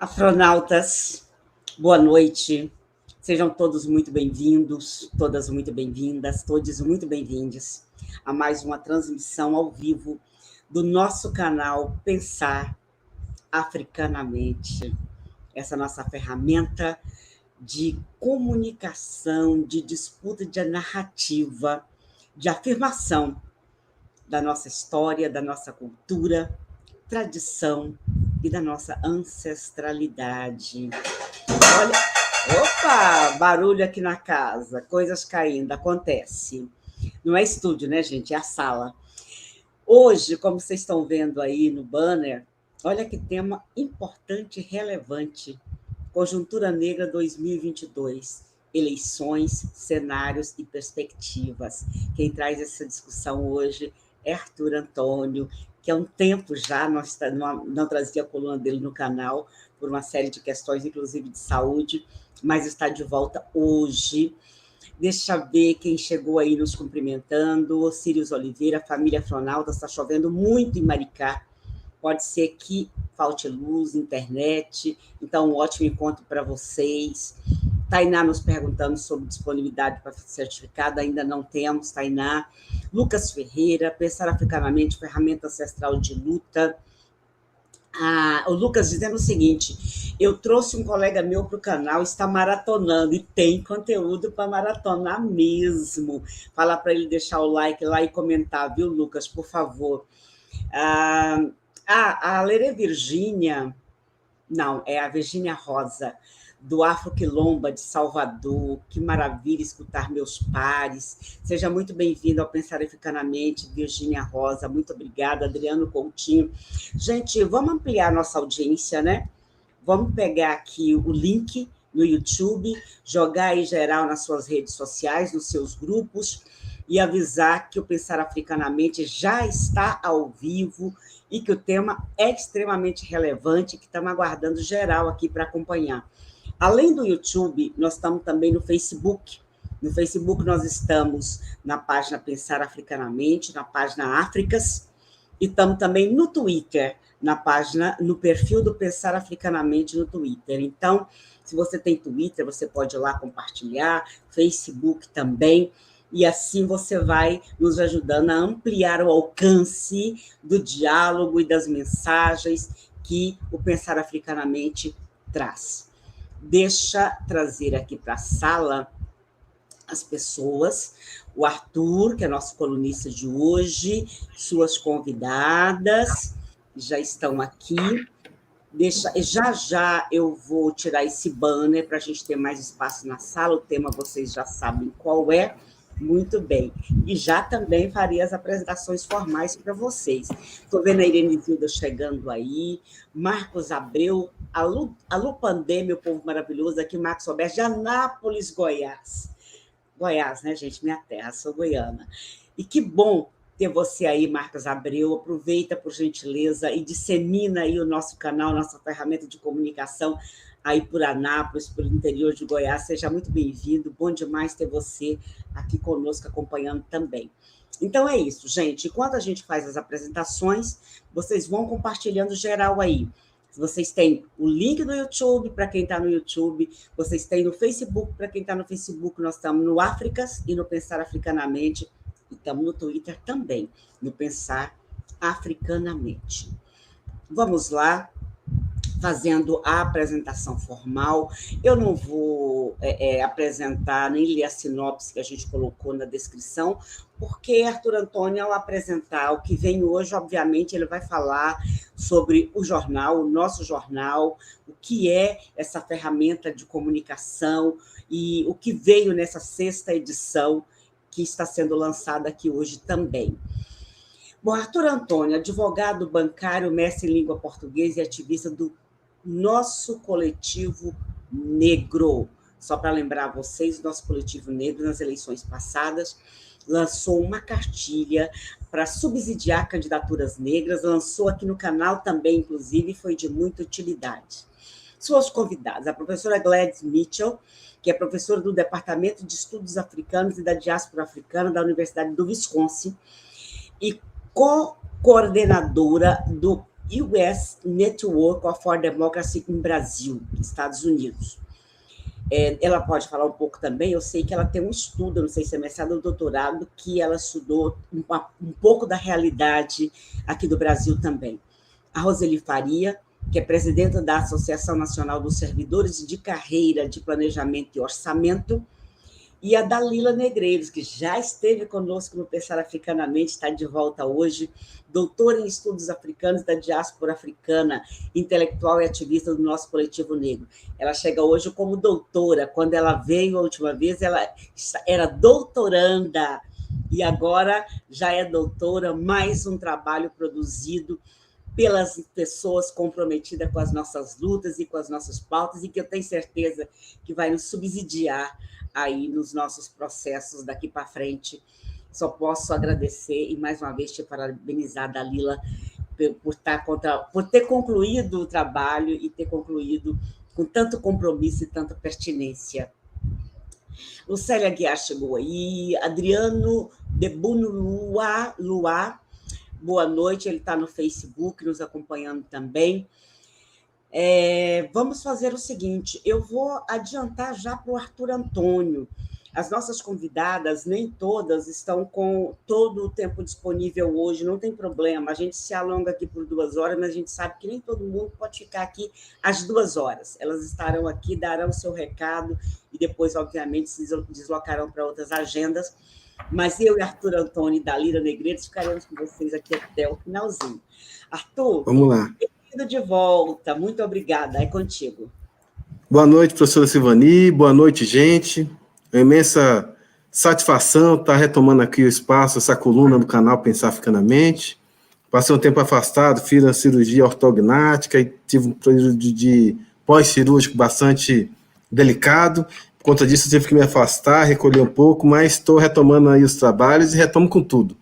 Astronautas, boa noite. Sejam todos muito bem-vindos, todas muito bem-vindas, todos muito bem-vindos a mais uma transmissão ao vivo do nosso canal Pensar Africanamente. Essa nossa ferramenta de comunicação, de disputa de narrativa, de afirmação da nossa história, da nossa cultura, tradição e da nossa ancestralidade. Olha, opa, barulho aqui na casa, coisas caindo, acontece. Não é estúdio, né, gente? É a sala. Hoje, como vocês estão vendo aí no banner, olha que tema importante e relevante. Conjuntura Negra 2022. Eleições, cenários e perspectivas. Quem traz essa discussão hoje é Arthur Antônio, que há um tempo já não trazia a coluna dele no canal, por uma série de questões, inclusive de saúde, mas está de volta hoje. Deixa eu ver quem chegou aí nos cumprimentando. Sirius Oliveira, família Afronauta, está chovendo muito em Maricá. Pode ser que falte luz, internet, então um ótimo encontro para vocês. Tainá nos perguntando sobre disponibilidade para certificado, ainda não temos, Tainá. Lucas Ferreira, Pensar Africanamente, ferramenta ancestral de luta. O Lucas dizendo o seguinte: eu trouxe um colega meu para o canal, está maratonando, e tem conteúdo para maratonar mesmo. Fala para ele deixar o like lá e comentar, viu, Lucas, por favor. A Lerê Virgínia, não, é a Virgínia Rosa, do Afro Quilomba de Salvador. Que maravilha escutar meus pares. Seja muito bem-vindo ao Pensar Africanamente, Virgínia Rosa. Muito obrigada, Adriano Coutinho. Gente, vamos ampliar nossa audiência, né? Vamos pegar aqui o link no YouTube, jogar aí geral nas suas redes sociais, nos seus grupos, e avisar que o Pensar Africanamente já está ao vivo e que o tema é extremamente relevante, que estamos aguardando geral aqui para acompanhar. Além do YouTube, nós estamos também no Facebook. No Facebook, nós estamos na página Pensar Africanamente, na página Áfricas, e estamos também no Twitter, na página, no perfil do Pensar Africanamente no Twitter. Então, se você tem Twitter, você pode ir lá compartilhar, Facebook também, e assim você vai nos ajudando a ampliar o alcance do diálogo e das mensagens que o Pensar Africanamente traz. Deixa trazer aqui para a sala as pessoas, o Arthur, que é nosso colunista de hoje, suas convidadas já estão aqui. Já eu vou tirar esse banner para a gente ter mais espaço na sala, o tema vocês já sabem qual é. Muito bem. E já também faria as apresentações formais para vocês. Estou vendo a Irene Zilda chegando aí, Marcos Abreu, Alu Pandê, meu povo maravilhoso, aqui, Marcos Roberto, de Anápolis, Goiás. Goiás, né, gente? Minha terra, sou goiana. E que bom ter você aí, Marcos Abreu. Aproveita, por gentileza, e dissemina aí o nosso canal, nossa ferramenta de comunicação aí por Anápolis, pelo interior de Goiás. Seja muito bem-vindo. Bom demais ter você aqui conosco, acompanhando também. Então é isso, gente. Enquanto a gente faz as apresentações, vocês vão compartilhando geral aí. Vocês têm o link do YouTube para quem está no YouTube, vocês têm no Facebook para quem está no Facebook, nós estamos no Áfricas e no Pensar Africanamente, e estamos no Twitter também, no Pensar Africanamente. Vamos lá, fazendo a apresentação formal. Eu não vou apresentar, nem ler a sinopse que a gente colocou na descrição, porque Arthur Antônio, ao apresentar o que vem hoje, obviamente, ele vai falar sobre o jornal, o nosso jornal, o que é essa ferramenta de comunicação e o que veio nessa 6ª edição que está sendo lançada aqui hoje também. Bom, Arthur Antônio, advogado, bancário, mestre em língua portuguesa e ativista do nosso coletivo negro. Só para lembrar vocês, o nosso coletivo negro, nas eleições passadas, lançou uma cartilha para subsidiar candidaturas negras, lançou aqui no canal também, inclusive, foi de muita utilidade. Suas convidadas, a professora Gladys Mitchell, que é professora do Departamento de Estudos Africanos e da Diáspora Africana da Universidade do Wisconsin, e co-coordenadora do US Network for Democracy em Brasil, Estados Unidos. Ela pode falar um pouco também, eu sei que ela tem um estudo, não sei se é mestrado ou doutorado, que ela estudou um pouco da realidade aqui do Brasil também. A Roseli Faria, que é presidenta da Associação Nacional dos Servidores de Carreira de Planejamento e Orçamento, e a Dalila Negreiros, que já esteve conosco no Pensar Africanamente, está de volta hoje, doutora em estudos africanos da diáspora africana, intelectual e ativista do nosso coletivo negro. Ela chega hoje como doutora. Quando ela veio a última vez, ela era doutoranda, e agora já é doutora, mais um trabalho produzido pelas pessoas comprometidas com as nossas lutas e com as nossas pautas, e que eu tenho certeza que vai nos subsidiar aí nos nossos processos daqui para frente. Só posso agradecer e, mais uma vez, te parabenizar, Dalila, por ter concluído o trabalho e ter concluído com tanto compromisso e tanta pertinência. Lucélia Guiar chegou aí, Adriano Debuno Luá, boa noite, ele está no Facebook nos acompanhando também. Vamos fazer o seguinte, eu vou adiantar já para o Arthur Antônio. As nossas convidadas, nem todas estão com todo o tempo disponível hoje, não tem problema, a gente se alonga aqui por 2 horas, mas a gente sabe que nem todo mundo pode ficar aqui às 2 horas. Elas estarão aqui, darão seu recado e depois, obviamente, se deslocarão para outras agendas, mas eu e Arthur Antônio e Dalila Negreiros ficaremos com vocês aqui até o finalzinho. Arthur, vamos lá. Bem-vindo de volta, muito obrigada, é contigo. Boa noite, professora Silvani, boa noite, gente. É uma imensa satisfação estar retomando aqui o espaço, essa coluna do canal Pensar Africanamente. Passei um tempo afastado, fiz a cirurgia ortognática e tive um período de pós-cirúrgico bastante delicado. Por conta disso, eu tive que me afastar, recolher um pouco, mas estou retomando aí os trabalhos e retomo com tudo.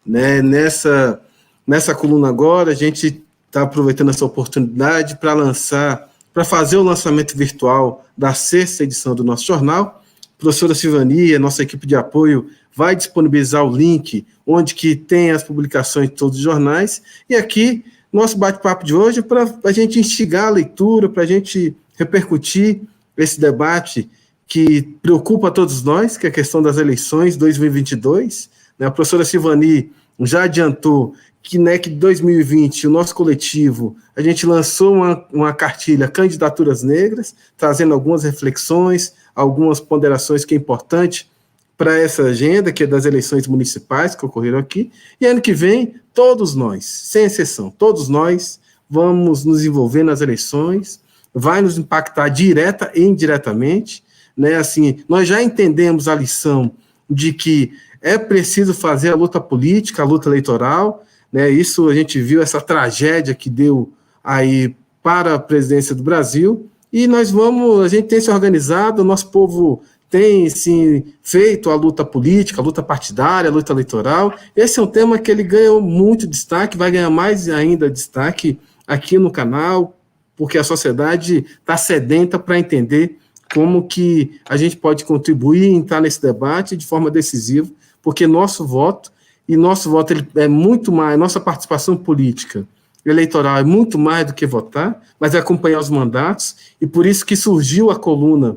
Né? Nessa coluna agora, a gente está aproveitando essa oportunidade para fazer o lançamento virtual da 6ª edição do nosso jornal. A professora Silvani, a nossa equipe de apoio, vai disponibilizar o link onde que tem as publicações de todos os jornais. E aqui, nosso bate-papo de hoje é para a gente instigar a leitura, para a gente repercutir esse debate que preocupa a todos nós, que é a questão das eleições 2022. A professora Silvani já adiantou que, que 2020, o nosso coletivo, a gente lançou uma cartilha Candidaturas Negras, trazendo algumas reflexões, algumas ponderações que é importante para essa agenda, que é das eleições municipais que ocorreram aqui, e ano que vem, todos nós, sem exceção, todos nós vamos nos envolver nas eleições, vai nos impactar direta e indiretamente, né? Assim, nós já entendemos a lição de que é preciso fazer a luta política, a luta eleitoral, né? Isso a gente viu, essa tragédia que deu aí para a presidência do Brasil, e a gente tem se organizado, o nosso povo tem, sim, feito a luta política, a luta partidária, a luta eleitoral. Esse é um tema que ele ganhou muito destaque, vai ganhar mais ainda destaque aqui no canal, porque a sociedade está sedenta para entender como que a gente pode contribuir em estar nesse debate de forma decisiva, porque nosso voto ele é muito mais, nossa participação política eleitoral é muito mais do que votar, mas é acompanhar os mandatos, e por isso que surgiu a coluna,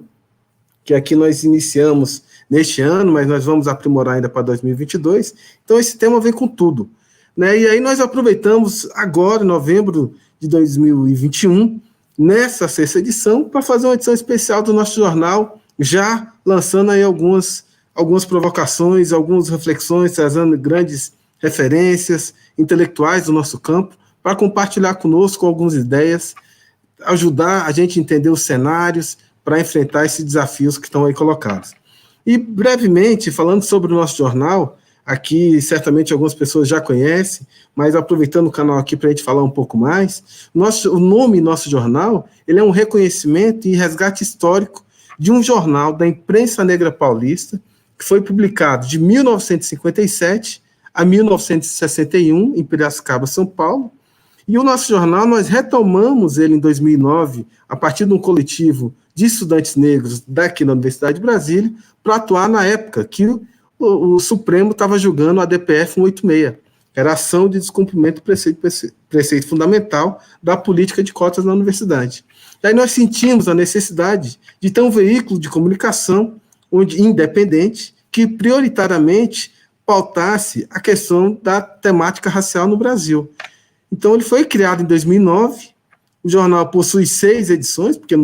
que aqui nós iniciamos neste ano, mas nós vamos aprimorar ainda para 2022, então esse tema vem com tudo, né? E aí nós aproveitamos agora, em novembro de 2021, nessa 6ª edição, para fazer uma edição especial do nosso jornal, já lançando aí algumas provocações, algumas reflexões, trazendo grandes referências intelectuais do nosso campo, para compartilhar conosco algumas ideias, ajudar a gente a entender os cenários para enfrentar esses desafios que estão aí colocados. E, brevemente, falando sobre o nosso jornal, aqui certamente algumas pessoas já conhecem, mas aproveitando o canal aqui para a gente falar um pouco mais, o nome do nosso jornal, ele é um reconhecimento e resgate histórico de um jornal da imprensa negra paulista, que foi publicado de 1957 a 1961, em Piracicaba, São Paulo. E o nosso jornal, nós retomamos ele em 2009, a partir de um coletivo de estudantes negros daqui na Universidade de Brasília, para atuar na época que o Supremo estava julgando a DPF 186, era ação de descumprimento do preceito fundamental da política de cotas na universidade. E aí nós sentimos a necessidade de ter um veículo de comunicação independente que prioritariamente pautasse a questão da temática racial no Brasil. Então, ele foi criado em 2009, o jornal possui 6 edições, porque,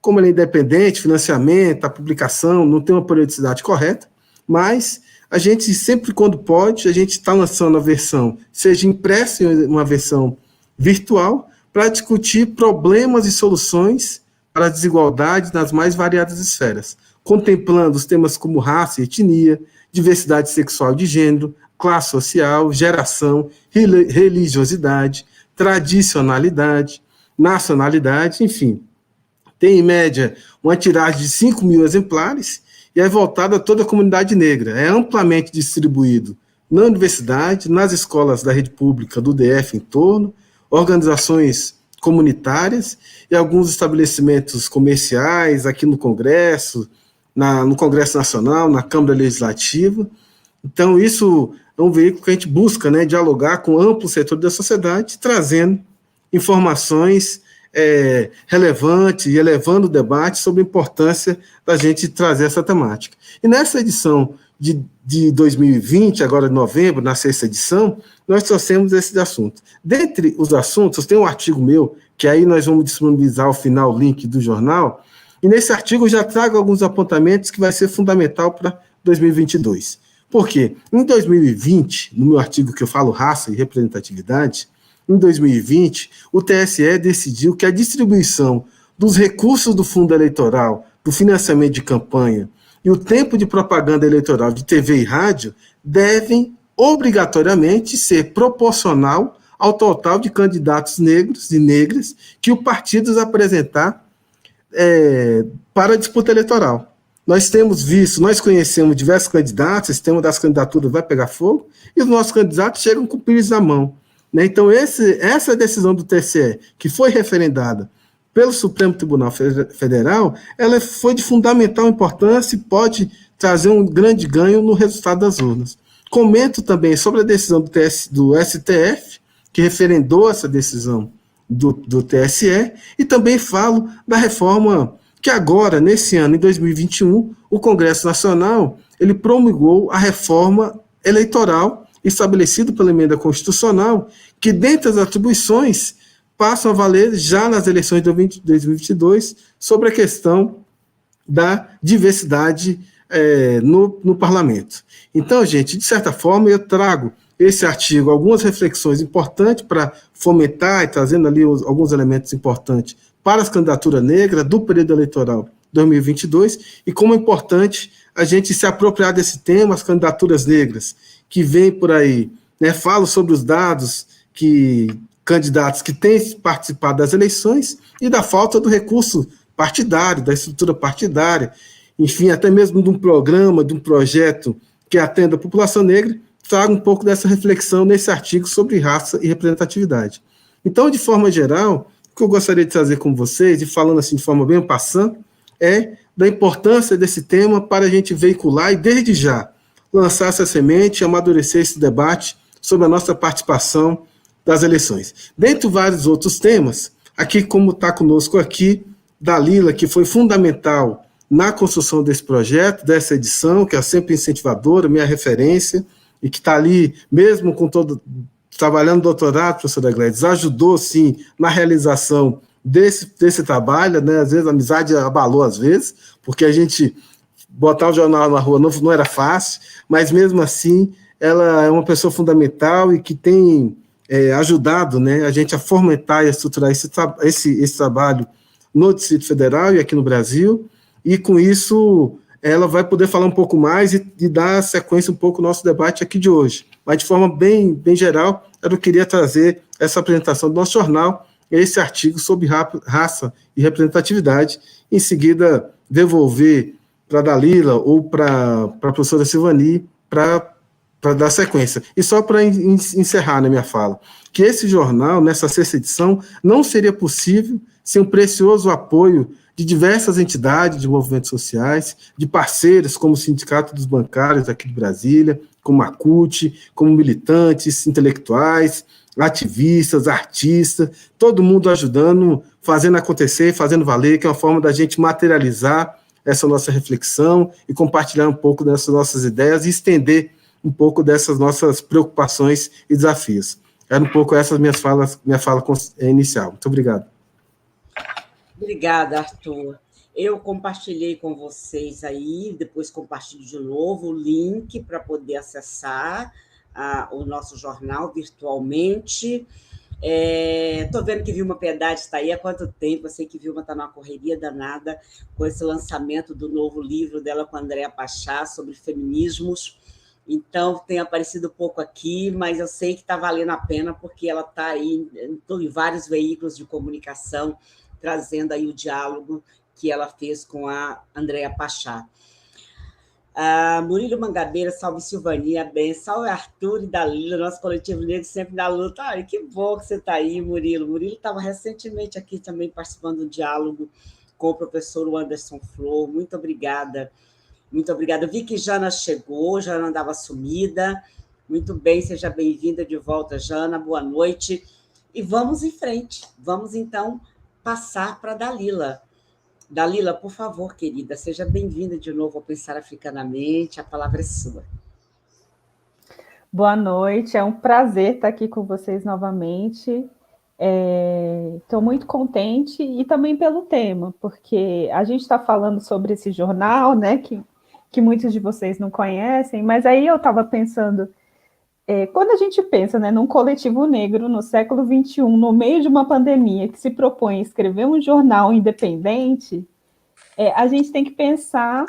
como ele é independente, financiamento, a publicação, não tem uma periodicidade correta, mas a gente, sempre quando pode, a gente está lançando a versão, seja impressa em uma versão virtual, para discutir problemas e soluções para a desigualdade nas mais variadas esferas, contemplando os temas como raça e etnia, diversidade sexual de gênero, classe social, geração, religiosidade, tradicionalidade, nacionalidade, enfim. Tem, em média, uma tiragem de 5 mil exemplares e é voltado a toda a comunidade negra. É amplamente distribuído na universidade, nas escolas da rede pública do DF em torno, organizações comunitárias e alguns estabelecimentos comerciais aqui no Congresso, no Congresso Nacional, na Câmara Legislativa. Então, isso é um veículo que a gente busca, né, dialogar com amplo setor da sociedade, trazendo informações relevantes e elevando o debate sobre a importância da gente trazer essa temática. E nessa edição de 2020, agora em novembro, na 6ª edição, nós trouxemos esse assunto. Dentre os assuntos, tem um artigo meu, que aí nós vamos disponibilizar ao final o link do jornal, e nesse artigo eu já trago alguns apontamentos que vai ser fundamental para 2022. Por quê? Em 2020, no meu artigo que eu falo raça e representatividade, em 2020, o TSE decidiu que a distribuição dos recursos do fundo eleitoral, do financiamento de campanha e o tempo de propaganda eleitoral de TV e rádio devem obrigatoriamente ser proporcional ao total de candidatos negros e negras que o partido apresentar para a disputa eleitoral. Nós temos visto, nós conhecemos diversos candidatos, o sistema das candidaturas vai pegar fogo, e os nossos candidatos chegam com o pires na mão. Né? Então, essa decisão do TSE, que foi referendada pelo Supremo Tribunal Federal, ela foi de fundamental importância e pode trazer um grande ganho no resultado das urnas. Comento também sobre a decisão do STF, que referendou essa decisão do TSE, e também falo da reforma que agora, nesse ano, em 2021, o Congresso Nacional ele promulgou a reforma eleitoral estabelecida pela emenda constitucional, que, dentre as atribuições, passam a valer já nas eleições de 2022 sobre a questão da diversidade no parlamento. Então, gente, de certa forma, eu trago esse artigo, algumas reflexões importantes para fomentar e trazendo ali alguns elementos importantes para as candidaturas negras do período eleitoral 2022 e como é importante a gente se apropriar desse tema, as candidaturas negras que vêm por aí. Né? Falo sobre os dados candidatos que têm participado das eleições e da falta do recurso partidário, da estrutura partidária, enfim, até mesmo de um programa, de um projeto que atenda a população negra, trago um pouco dessa reflexão nesse artigo sobre raça e representatividade. Então, de forma geral, o que eu gostaria de trazer com vocês, e falando assim de forma bem passando, é da importância desse tema para a gente veicular e, desde já, lançar essa semente e amadurecer esse debate sobre a nossa participação das eleições. Dentre vários outros temas, aqui como está conosco aqui, Dalila, que foi fundamental na construção desse projeto, dessa edição, que é sempre incentivadora, minha referência, e que está ali, mesmo com trabalhando no doutorado, professora Gladys, ajudou, sim, na realização desse trabalho, né? Às vezes a amizade abalou, às vezes, porque a gente botar o jornal na rua não era fácil, mas mesmo assim, ela é uma pessoa fundamental e que tem ajudado, né, a gente a fomentar e a estruturar esse trabalho no Distrito Federal e aqui no Brasil, e com isso ela vai poder falar um pouco mais e dar sequência um pouco ao nosso debate aqui de hoje. Mas de forma bem geral, eu queria trazer essa apresentação do nosso jornal, esse artigo sobre raça e representatividade, em seguida devolver para a Dalila ou para a professora Silvani para dar sequência. E só para encerrar na minha fala, que esse jornal, nessa 6ª edição, não seria possível sem um precioso apoio de diversas entidades de movimentos sociais, de parceiros como o Sindicato dos Bancários aqui de Brasília, como a CUT, como militantes, intelectuais, ativistas, artistas, todo mundo ajudando, fazendo acontecer, fazendo valer, que é uma forma da gente materializar essa nossa reflexão e compartilhar um pouco dessas nossas ideias e estender um pouco dessas nossas preocupações e desafios. Era um pouco essas minha fala inicial. Muito obrigado. Obrigada, Arthur. Eu compartilhei com vocês aí, depois compartilho de novo o link para poder acessar o nosso jornal virtualmente. Estou vendo que Vilma Piedade está aí há quanto tempo? Eu sei que Vilma está numa correria danada com esse lançamento do novo livro dela com a Andréa Pachá sobre feminismos. Então, tem aparecido pouco aqui, mas eu sei que está valendo a pena, porque ela está aí em vários veículos de comunicação, trazendo aí o diálogo que ela fez com a Andréa Pachá. Murilo Mangabeira, salve Silvania, bem, salve Arthur e Dalila, nosso coletivo negro sempre na luta. Ai, que bom que você está aí, Murilo. Murilo estava recentemente aqui também participando do diálogo com o professor Anderson Flor. Muito obrigada. Muito obrigada. Eu vi que Jana chegou, Jana andava sumida. Muito bem, seja bem-vinda de volta, Jana. Boa noite. E vamos em frente. Vamos, então, passar para a Dalila. Dalila, por favor, querida, seja bem-vinda de novo ao Pensar Africanamente. A palavra é sua. Boa noite, é um prazer estar aqui com vocês novamente. Estou muito contente e também pelo tema, porque a gente está falando sobre esse jornal, né, que muitos de vocês não conhecem, mas aí eu estava pensando, quando a gente pensa, né, num coletivo negro no século XXI, no meio de uma pandemia, que se propõe a escrever um jornal independente, a gente tem que pensar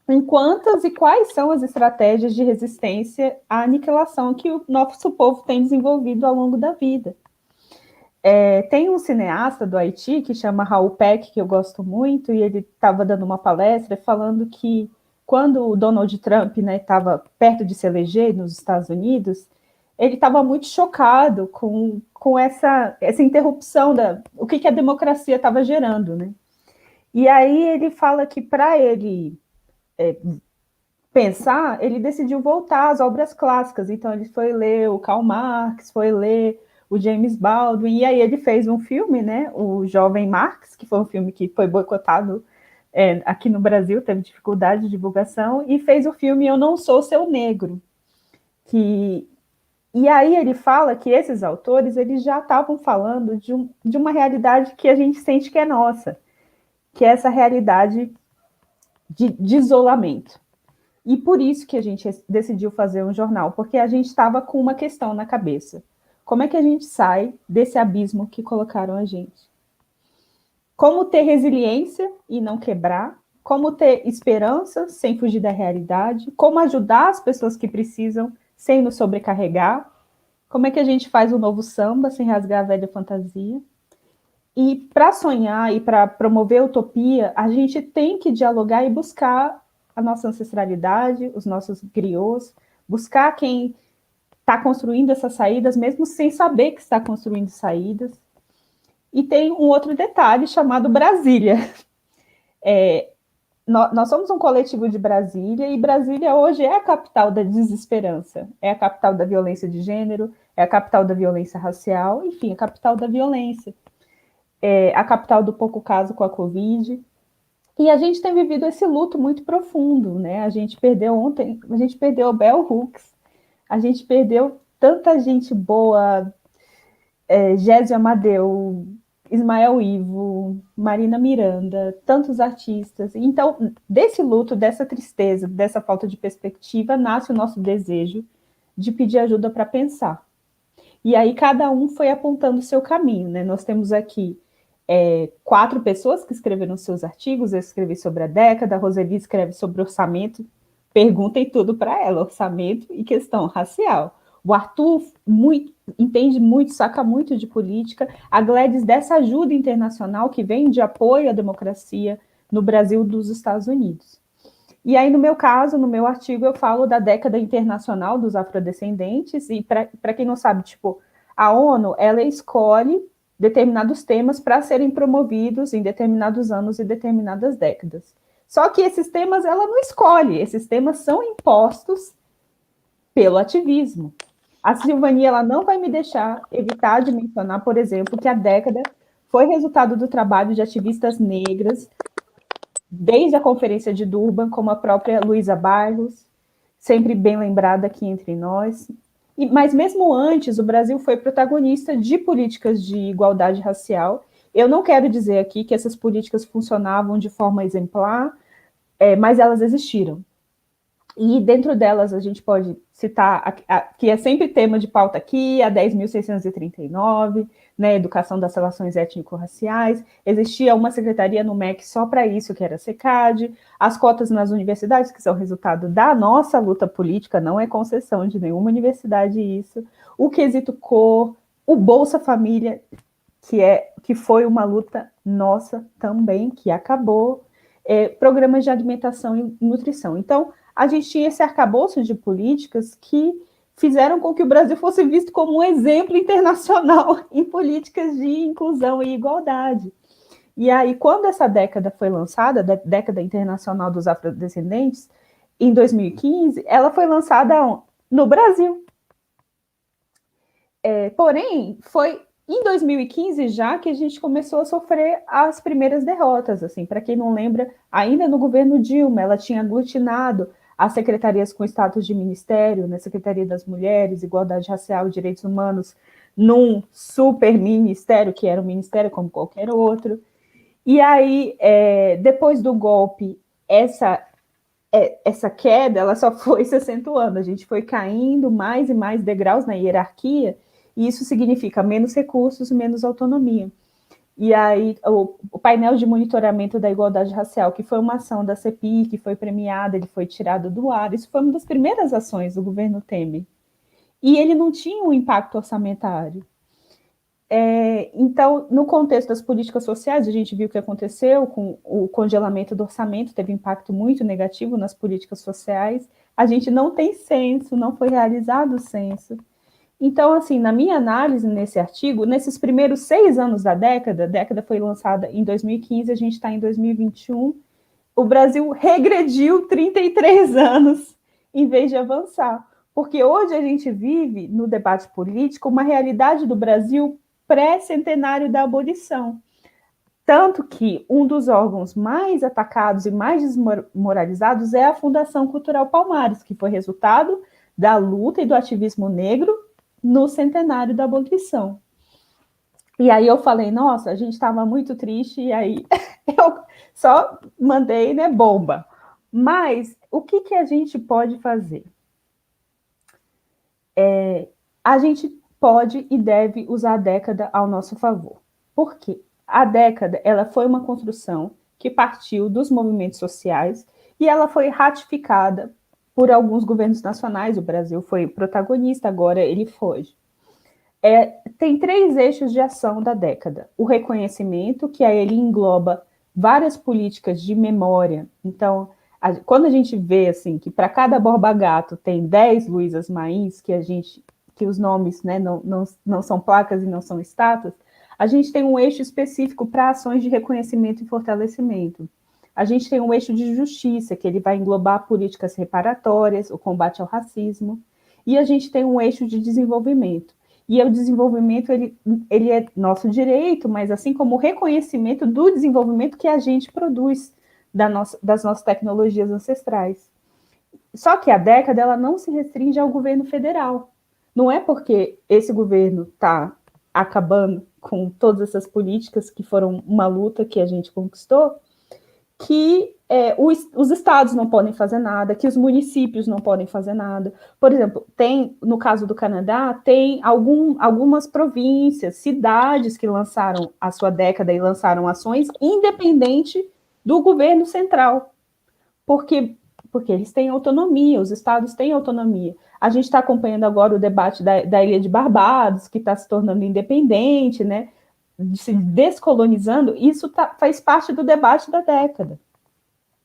em quantas e quais são as estratégias de resistência à aniquilação que o nosso povo tem desenvolvido ao longo da vida. Tem um cineasta do Haiti que chama Raul Peck, que eu gosto muito, e ele estava dando uma palestra falando que quando o Donald Trump estava perto de se eleger nos Estados Unidos, ele estava muito chocado com essa interrupção, o que a democracia estava gerando, né? E aí ele fala que para ele pensar, ele decidiu voltar às obras clássicas, então ele foi ler o Karl Marx, foi ler o James Baldwin, e aí ele fez um filme, né, o Jovem Marx, que foi um filme que foi boicotado aqui no Brasil, teve dificuldade de divulgação, e fez o filme Eu Não Sou Seu Negro. E aí ele fala que esses autores eles já estavam falando de uma realidade que a gente sente que é nossa, que é essa realidade de isolamento. E por isso que a gente decidiu fazer um jornal, porque a gente estava com uma questão na cabeça. Como é que a gente sai desse abismo que colocaram a gente? Como ter resiliência e não quebrar? Como ter esperança sem fugir da realidade? Como ajudar as pessoas que precisam sem nos sobrecarregar? Como é que a gente faz o novo samba sem rasgar a velha fantasia? E para sonhar e para promover a utopia, a gente tem que dialogar e buscar a nossa ancestralidade, os nossos griots, buscar quem está construindo essas saídas, mesmo sem saber que está construindo saídas. E tem um outro detalhe chamado Brasília. Nós somos um coletivo de Brasília, e Brasília hoje é a capital da desesperança, é a capital da violência de gênero, é a capital da violência racial, enfim, a capital da violência. É a capital do pouco caso com a Covid. E a gente tem vivido esse luto muito profundo, né? A gente perdeu ontem, a gente perdeu o Bell Hooks, a gente perdeu tanta gente boa, Gésio Amadeu, Ismael Ivo, Marina Miranda, tantos artistas. Então, desse luto, dessa tristeza, dessa falta de perspectiva, nasce o nosso desejo de pedir ajuda para pensar. E aí cada um foi apontando o seu caminho, né? Nós temos aqui 4 pessoas que escreveram seus artigos. Eu escrevi sobre a década, a Roseli escreve sobre orçamento. Perguntem tudo para ela, orçamento e questão racial. O Arthur entende muito, saca muito de política. A Gladys dessa ajuda internacional que vem de apoio à democracia no Brasil dos Estados Unidos. E aí, no meu caso, no meu artigo, eu falo da década internacional dos afrodescendentes, e para quem não sabe, tipo, a ONU, ela escolhe determinados temas para serem promovidos em determinados anos e determinadas décadas. Só que esses temas ela não escolhe, esses temas são impostos pelo ativismo. A Silvani, ela não vai me deixar evitar de mencionar, por exemplo, que a década foi resultado do trabalho de ativistas negras, desde a Conferência de Durban, como a própria Luísa Barros, sempre bem lembrada aqui entre nós. Mas mesmo antes, o Brasil foi protagonista de políticas de igualdade racial. Eu não quero dizer aqui que essas políticas funcionavam de forma exemplar, mas elas existiram. E dentro delas a gente pode citar, que é sempre tema de pauta aqui, a 10.639, né, Educação das Relações Étnico-Raciais. Existia uma secretaria no MEC só para isso, que era a SECAD. As cotas nas universidades, que são resultado da nossa luta política, não é concessão de nenhuma universidade isso. O quesito cor, o Bolsa Família, que foi uma luta nossa também, que acabou. Programas de alimentação e nutrição. Então, a gente tinha esse arcabouço de políticas que fizeram com que o Brasil fosse visto como um exemplo internacional em políticas de inclusão e igualdade. E aí, quando essa década foi lançada, a Década Internacional dos Afrodescendentes, em 2015, ela foi lançada no Brasil. Porém, foi em 2015 já que a gente começou a sofrer as primeiras derrotas. Assim, para quem não lembra, ainda no governo Dilma, ela tinha aglutinado as secretarias com status de ministério, né, Secretaria das Mulheres, Igualdade Racial e Direitos Humanos, num super ministério, que era um ministério como qualquer outro. E aí, depois do golpe, essa queda ela só foi se acentuando. A gente foi caindo mais e mais degraus na hierarquia, e isso significa menos recursos, menos autonomia. E aí, o painel de monitoramento da igualdade racial, que foi uma ação da CPI, que foi premiada, ele foi tirado do ar, isso foi uma das primeiras ações do governo Temer. E ele não tinha um impacto orçamentário. Então, no contexto das políticas sociais, a gente viu o que aconteceu com o congelamento do orçamento, teve impacto muito negativo nas políticas sociais. A gente não tem censo, não foi realizado o censo. Então, assim, na minha análise nesse artigo, nesses primeiros 6 anos da década, a década foi lançada em 2015, a gente está em 2021, o Brasil regrediu 33 anos em vez de avançar. Porque hoje a gente vive, no debate político, uma realidade do Brasil pré-centenário da abolição. Tanto que um dos órgãos mais atacados e mais desmoralizados é a Fundação Cultural Palmares, que foi resultado da luta e do ativismo negro no centenário da abolição. E aí eu falei, nossa, a gente estava muito triste, e aí eu só mandei, né, bomba. Mas o que a gente pode fazer? A gente pode e deve usar a década ao nosso favor. Por quê? A década ela foi uma construção que partiu dos movimentos sociais e ela foi ratificada por alguns governos nacionais. O Brasil foi protagonista, agora ele foge. Tem 3 eixos de ação da década. O reconhecimento, que aí ele engloba várias políticas de memória. Então, quando a gente vê assim, que para cada Borba Gato tem 10 Luísas Maís, que os nomes, né, não são placas e não são estátuas, a gente tem um eixo específico para ações de reconhecimento e fortalecimento. A gente tem um eixo de justiça, que ele vai englobar políticas reparatórias, o combate ao racismo, e a gente tem um eixo de desenvolvimento. E o desenvolvimento, ele é nosso direito, mas assim como o reconhecimento do desenvolvimento que a gente produz das nossas tecnologias ancestrais. Só que a década ela não se restringe ao governo federal. Não é porque esse governo está acabando com todas essas políticas que foram uma luta que a gente conquistou, que os estados não podem fazer nada, que os municípios não podem fazer nada. Por exemplo, no caso do Canadá, tem algumas províncias, cidades que lançaram a sua década e lançaram ações independente do governo central, porque eles têm autonomia, os estados têm autonomia. A gente está acompanhando agora o debate da Ilha de Barbados, que está se tornando independente, né? Se descolonizando, isso faz parte do debate da década.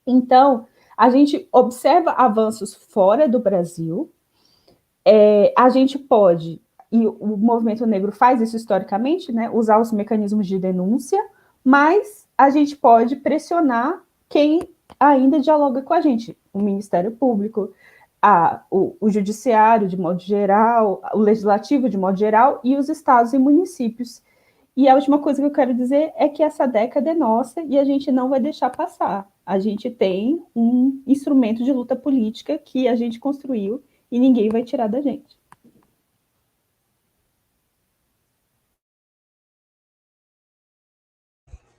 Então, a gente observa avanços fora do Brasil, a gente pode, e o movimento negro faz isso historicamente, né, usar os mecanismos de denúncia, mas a gente pode pressionar quem ainda dialoga com a gente, o Ministério Público, o judiciário, de modo geral, o legislativo, de modo geral, e os estados e municípios. E a última coisa que eu quero dizer é que essa década é nossa e a gente não vai deixar passar. A gente tem um instrumento de luta política que a gente construiu e ninguém vai tirar da gente.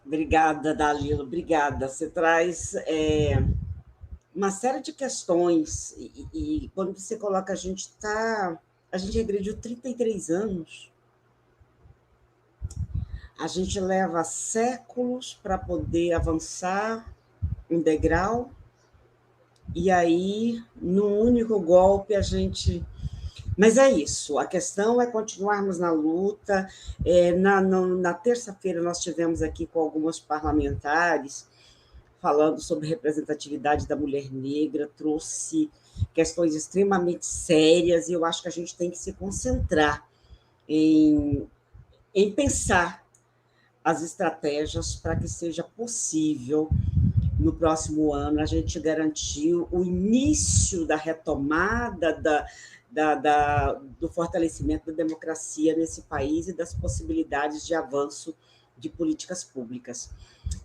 Obrigada, Dalila, obrigada. Você traz uma série de questões e quando você coloca a gente regrediu 33 anos, a gente leva séculos para poder avançar um degrau e aí, num único golpe, a gente... Mas é isso, a questão é continuarmos na luta. Na terça-feira, nós tivemos aqui com alguns parlamentares falando sobre representatividade da mulher negra, trouxe questões extremamente sérias, e eu acho que a gente tem que se concentrar em pensar as estratégias para que seja possível, no próximo ano, a gente garantir o início da retomada do fortalecimento da democracia nesse país e das possibilidades de avanço de políticas públicas.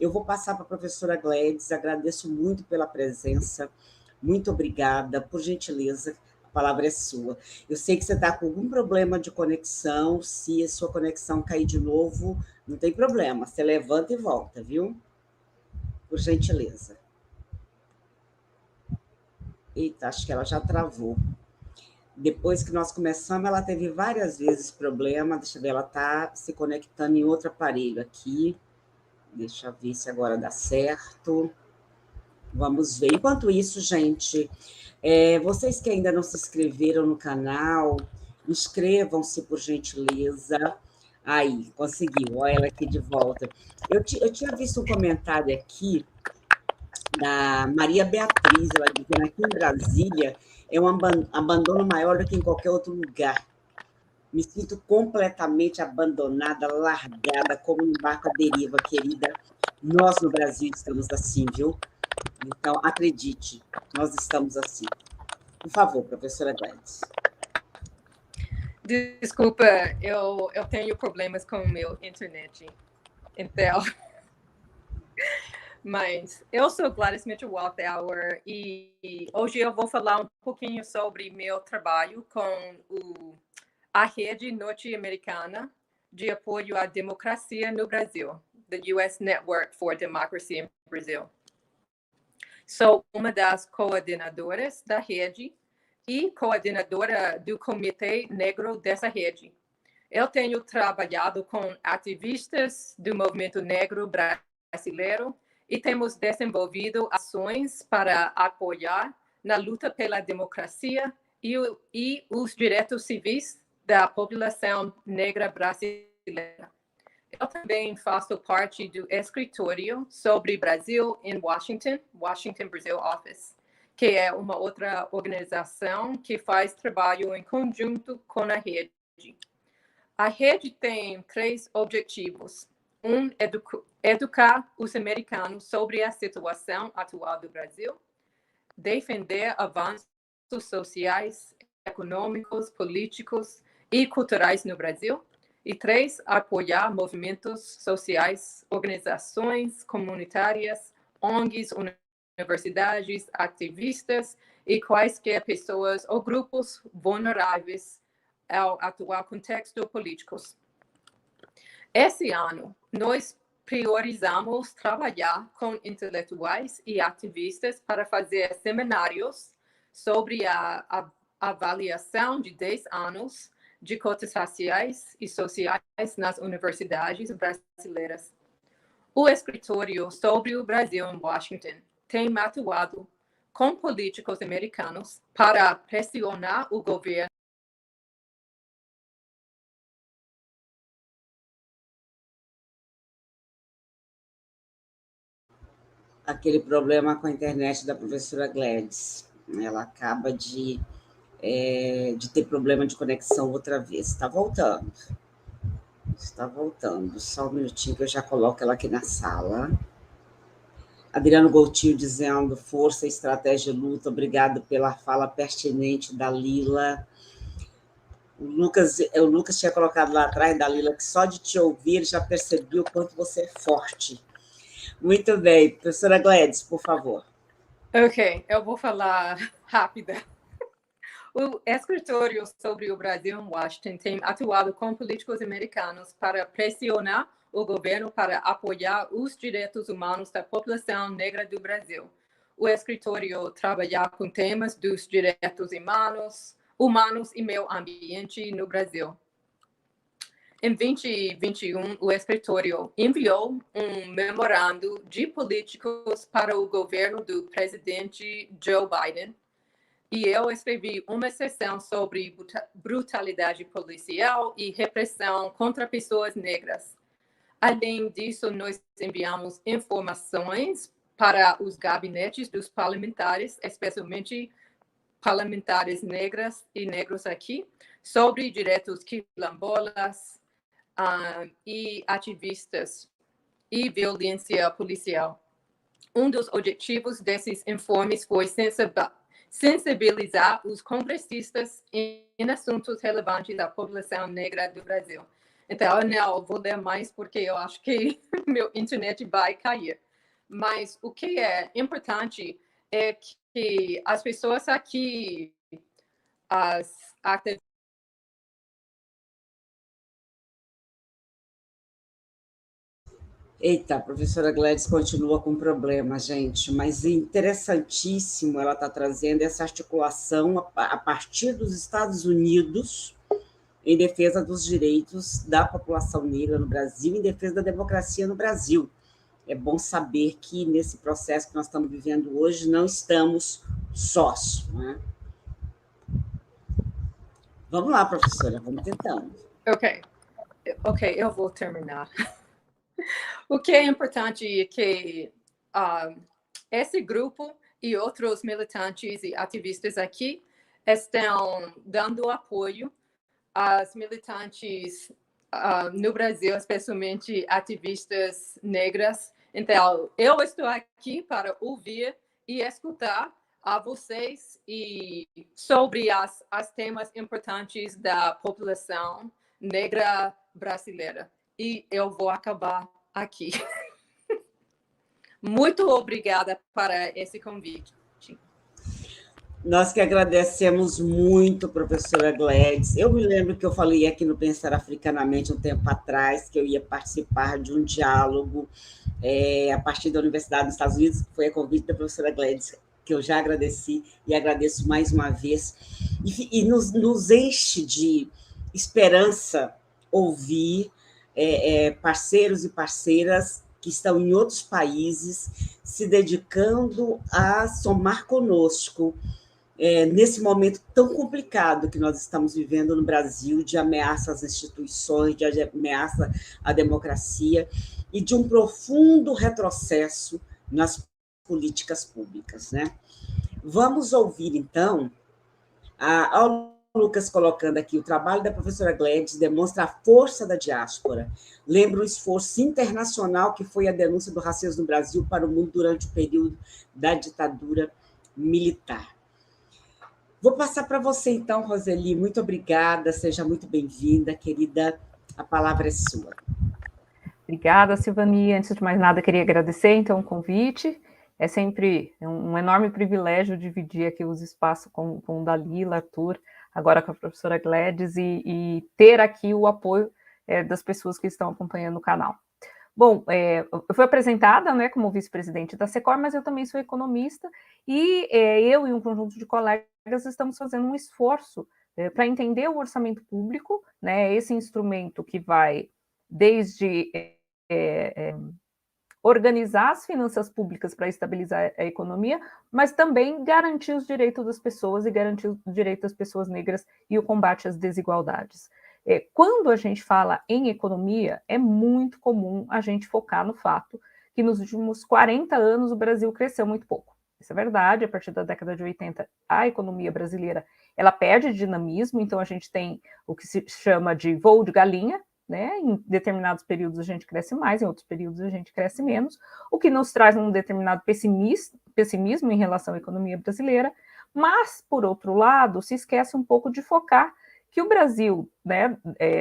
Eu vou passar para a professora Gledes, agradeço muito pela presença, muito obrigada, por gentileza, a palavra é sua. Eu sei que você está com algum problema de conexão, se a sua conexão cair de novo, não tem problema, você levanta e volta, viu? Por gentileza. Eita, acho que ela já travou. Depois que nós começamos, ela teve várias vezes problema. Deixa eu ver, ela está se conectando em outro aparelho aqui. Deixa eu ver se agora dá certo. Vamos ver. Enquanto isso, gente, vocês que ainda não se inscreveram no canal, inscrevam-se, por gentileza. Aí, conseguiu. Olha ela aqui de volta. Eu tinha visto um comentário aqui da Maria Beatriz, ela dizendo aqui em Brasília é um abandono maior do que em qualquer outro lugar. Me sinto completamente abandonada, largada, como um barco à deriva, querida. Nós, no Brasil, estamos assim, viu? Então, acredite, nós estamos assim. Por favor, professora Gledes. Desculpa, eu tenho problemas com o meu internet. Então... Mas eu sou Gladys Mitchell-Walthauer e hoje eu vou falar um pouquinho sobre meu trabalho com a Rede Norte-Americana de Apoio à Democracia no Brasil, the U.S. Network for Democracy in Brazil. Sou uma das coordenadoras da rede e coordenadora do Comitê Negro dessa rede. Eu tenho trabalhado com ativistas do movimento negro brasileiro e temos desenvolvido ações para apoiar na luta pela democracia e os direitos civis da população negra brasileira. Eu também faço parte do escritório sobre Brasil em Washington, Washington Brazil Office, que é uma outra organização que faz trabalho em conjunto com a rede. A rede tem 3 objetivos. Educar os americanos sobre a situação atual do Brasil, defender avanços sociais, econômicos, políticos e culturais no Brasil, e 3, apoiar movimentos sociais, organizações comunitárias, ONGs, universidades, ativistas e quaisquer pessoas ou grupos vulneráveis ao atual contexto político. Esse ano, nós priorizamos trabalhar com intelectuais e ativistas para fazer seminários sobre a avaliação de 10 anos de cotas raciais e sociais nas universidades brasileiras. O escritório sobre o Brasil em Washington tem atuado com políticos americanos para pressionar o governo aquele problema com a internet da professora Gledes. Ela acaba de ter problema de conexão outra vez. Está voltando. Está voltando. Só um minutinho que eu já coloco ela aqui na sala. Adriano Goutil dizendo força, estratégia e luta, obrigado pela fala pertinente da Lila. O Lucas tinha colocado lá atrás, Dalila, que só de te ouvir ele já percebi o quanto você é forte. Muito bem. Professora Gladys, por favor. Ok, eu vou falar rápida. O escritório sobre o Brasil em Washington tem atuado com políticos americanos para pressionar o governo para apoiar os direitos humanos da população negra do Brasil. O escritório trabalha com temas dos direitos humanos e meio ambiente no Brasil. Em 2021, o escritório enviou um memorando de políticos para o governo do presidente Joe Biden, e eu escrevi uma seção sobre brutalidade policial e repressão contra pessoas negras. Além disso, nós enviamos informações para os gabinetes dos parlamentares, especialmente parlamentares negras e negros aqui, sobre direitos quilombolas e ativistas e violência policial. Um dos objetivos desses informes foi sensibilizar os congressistas em assuntos relevantes à população negra do Brasil. Então, eu não vou ler mais porque eu acho que meu internet vai cair. Mas o que é importante é que as pessoas aqui, as ativistas, Eita, a professora Gladys continua com problema, gente, mas interessantíssimo ela está trazendo essa articulação a partir dos Estados Unidos em defesa dos direitos da população negra no Brasil, em defesa da democracia no Brasil. É bom saber que nesse processo que nós estamos vivendo hoje não estamos sós, né? Vamos lá, professora, vamos tentando. Ok, eu vou terminar. O que é importante é que esse grupo e outros militantes e ativistas aqui estão dando apoio às militantes no Brasil, especialmente ativistas negras. Então, eu estou aqui para ouvir e escutar a vocês e sobre as temas importantes da população negra brasileira. E eu vou acabar aqui. Muito obrigada para esse convite. Nós que agradecemos muito, professora Gladys. Eu me lembro que eu falei aqui no Pensar Africanamente um tempo atrás, que eu ia participar de um diálogo a partir da Universidade dos Estados Unidos, foi a convite da professora Gladys, que eu já agradeci e agradeço mais uma vez. E nos enche de esperança ouvir parceiros e parceiras que estão em outros países se dedicando a somar conosco nesse momento tão complicado que nós estamos vivendo no Brasil, de ameaça às instituições, de ameaça à democracia e de um profundo retrocesso nas políticas públicas, né? Vamos ouvir, então, ao Lucas colocando aqui, o trabalho da professora Gladys demonstra a força da diáspora. Lembra o esforço internacional que foi a denúncia do racismo no Brasil para o mundo durante o período da ditadura militar. Vou passar para você, então, Roseli. Muito obrigada, seja muito bem-vinda, querida. A palavra é sua. Obrigada, Silvani. Antes de mais nada, queria agradecer, então, o convite. É sempre um enorme privilégio dividir aqui os espaços com o Dalila, Arthur, agora com a professora Gladys, e ter aqui o apoio das pessoas que estão acompanhando o canal. Bom, eu fui apresentada, né, como vice-presidente da Secor, mas eu também sou economista, e eu e um conjunto de colegas estamos fazendo um esforço para entender o orçamento público, né, esse instrumento que vai desde organizar as finanças públicas para estabilizar a economia, mas também garantir os direitos das pessoas e garantir os direitos das pessoas negras e o combate às desigualdades. Quando a gente fala em economia, é muito comum a gente focar no fato que nos últimos 40 anos o Brasil cresceu muito pouco. Isso é verdade, a partir da década de 80, a economia brasileira ela perde dinamismo, então a gente tem o que se chama de voo de galinha, né? Em determinados períodos a gente cresce mais, em outros períodos a gente cresce menos, o que nos traz um determinado pessimismo em relação à economia brasileira, mas, por outro lado, se esquece um pouco de focar que o Brasil, né,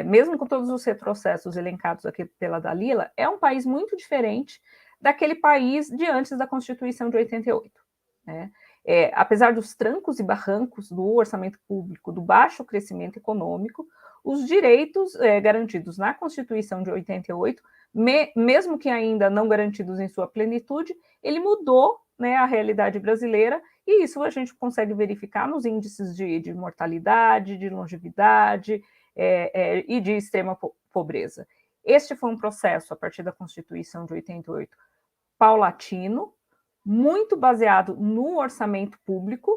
mesmo com todos os retrocessos elencados aqui pela Dalila, é um país muito diferente daquele país de antes da Constituição de 88, né? Apesar dos trancos e barrancos do orçamento público, do baixo crescimento econômico, os direitos garantidos na Constituição de 88, mesmo que ainda não garantidos em sua plenitude, ele mudou, né, a realidade brasileira, e isso a gente consegue verificar nos índices de mortalidade, de longevidade e de extrema pobreza. Este foi um processo, a partir da Constituição de 88, paulatino, muito baseado no orçamento público,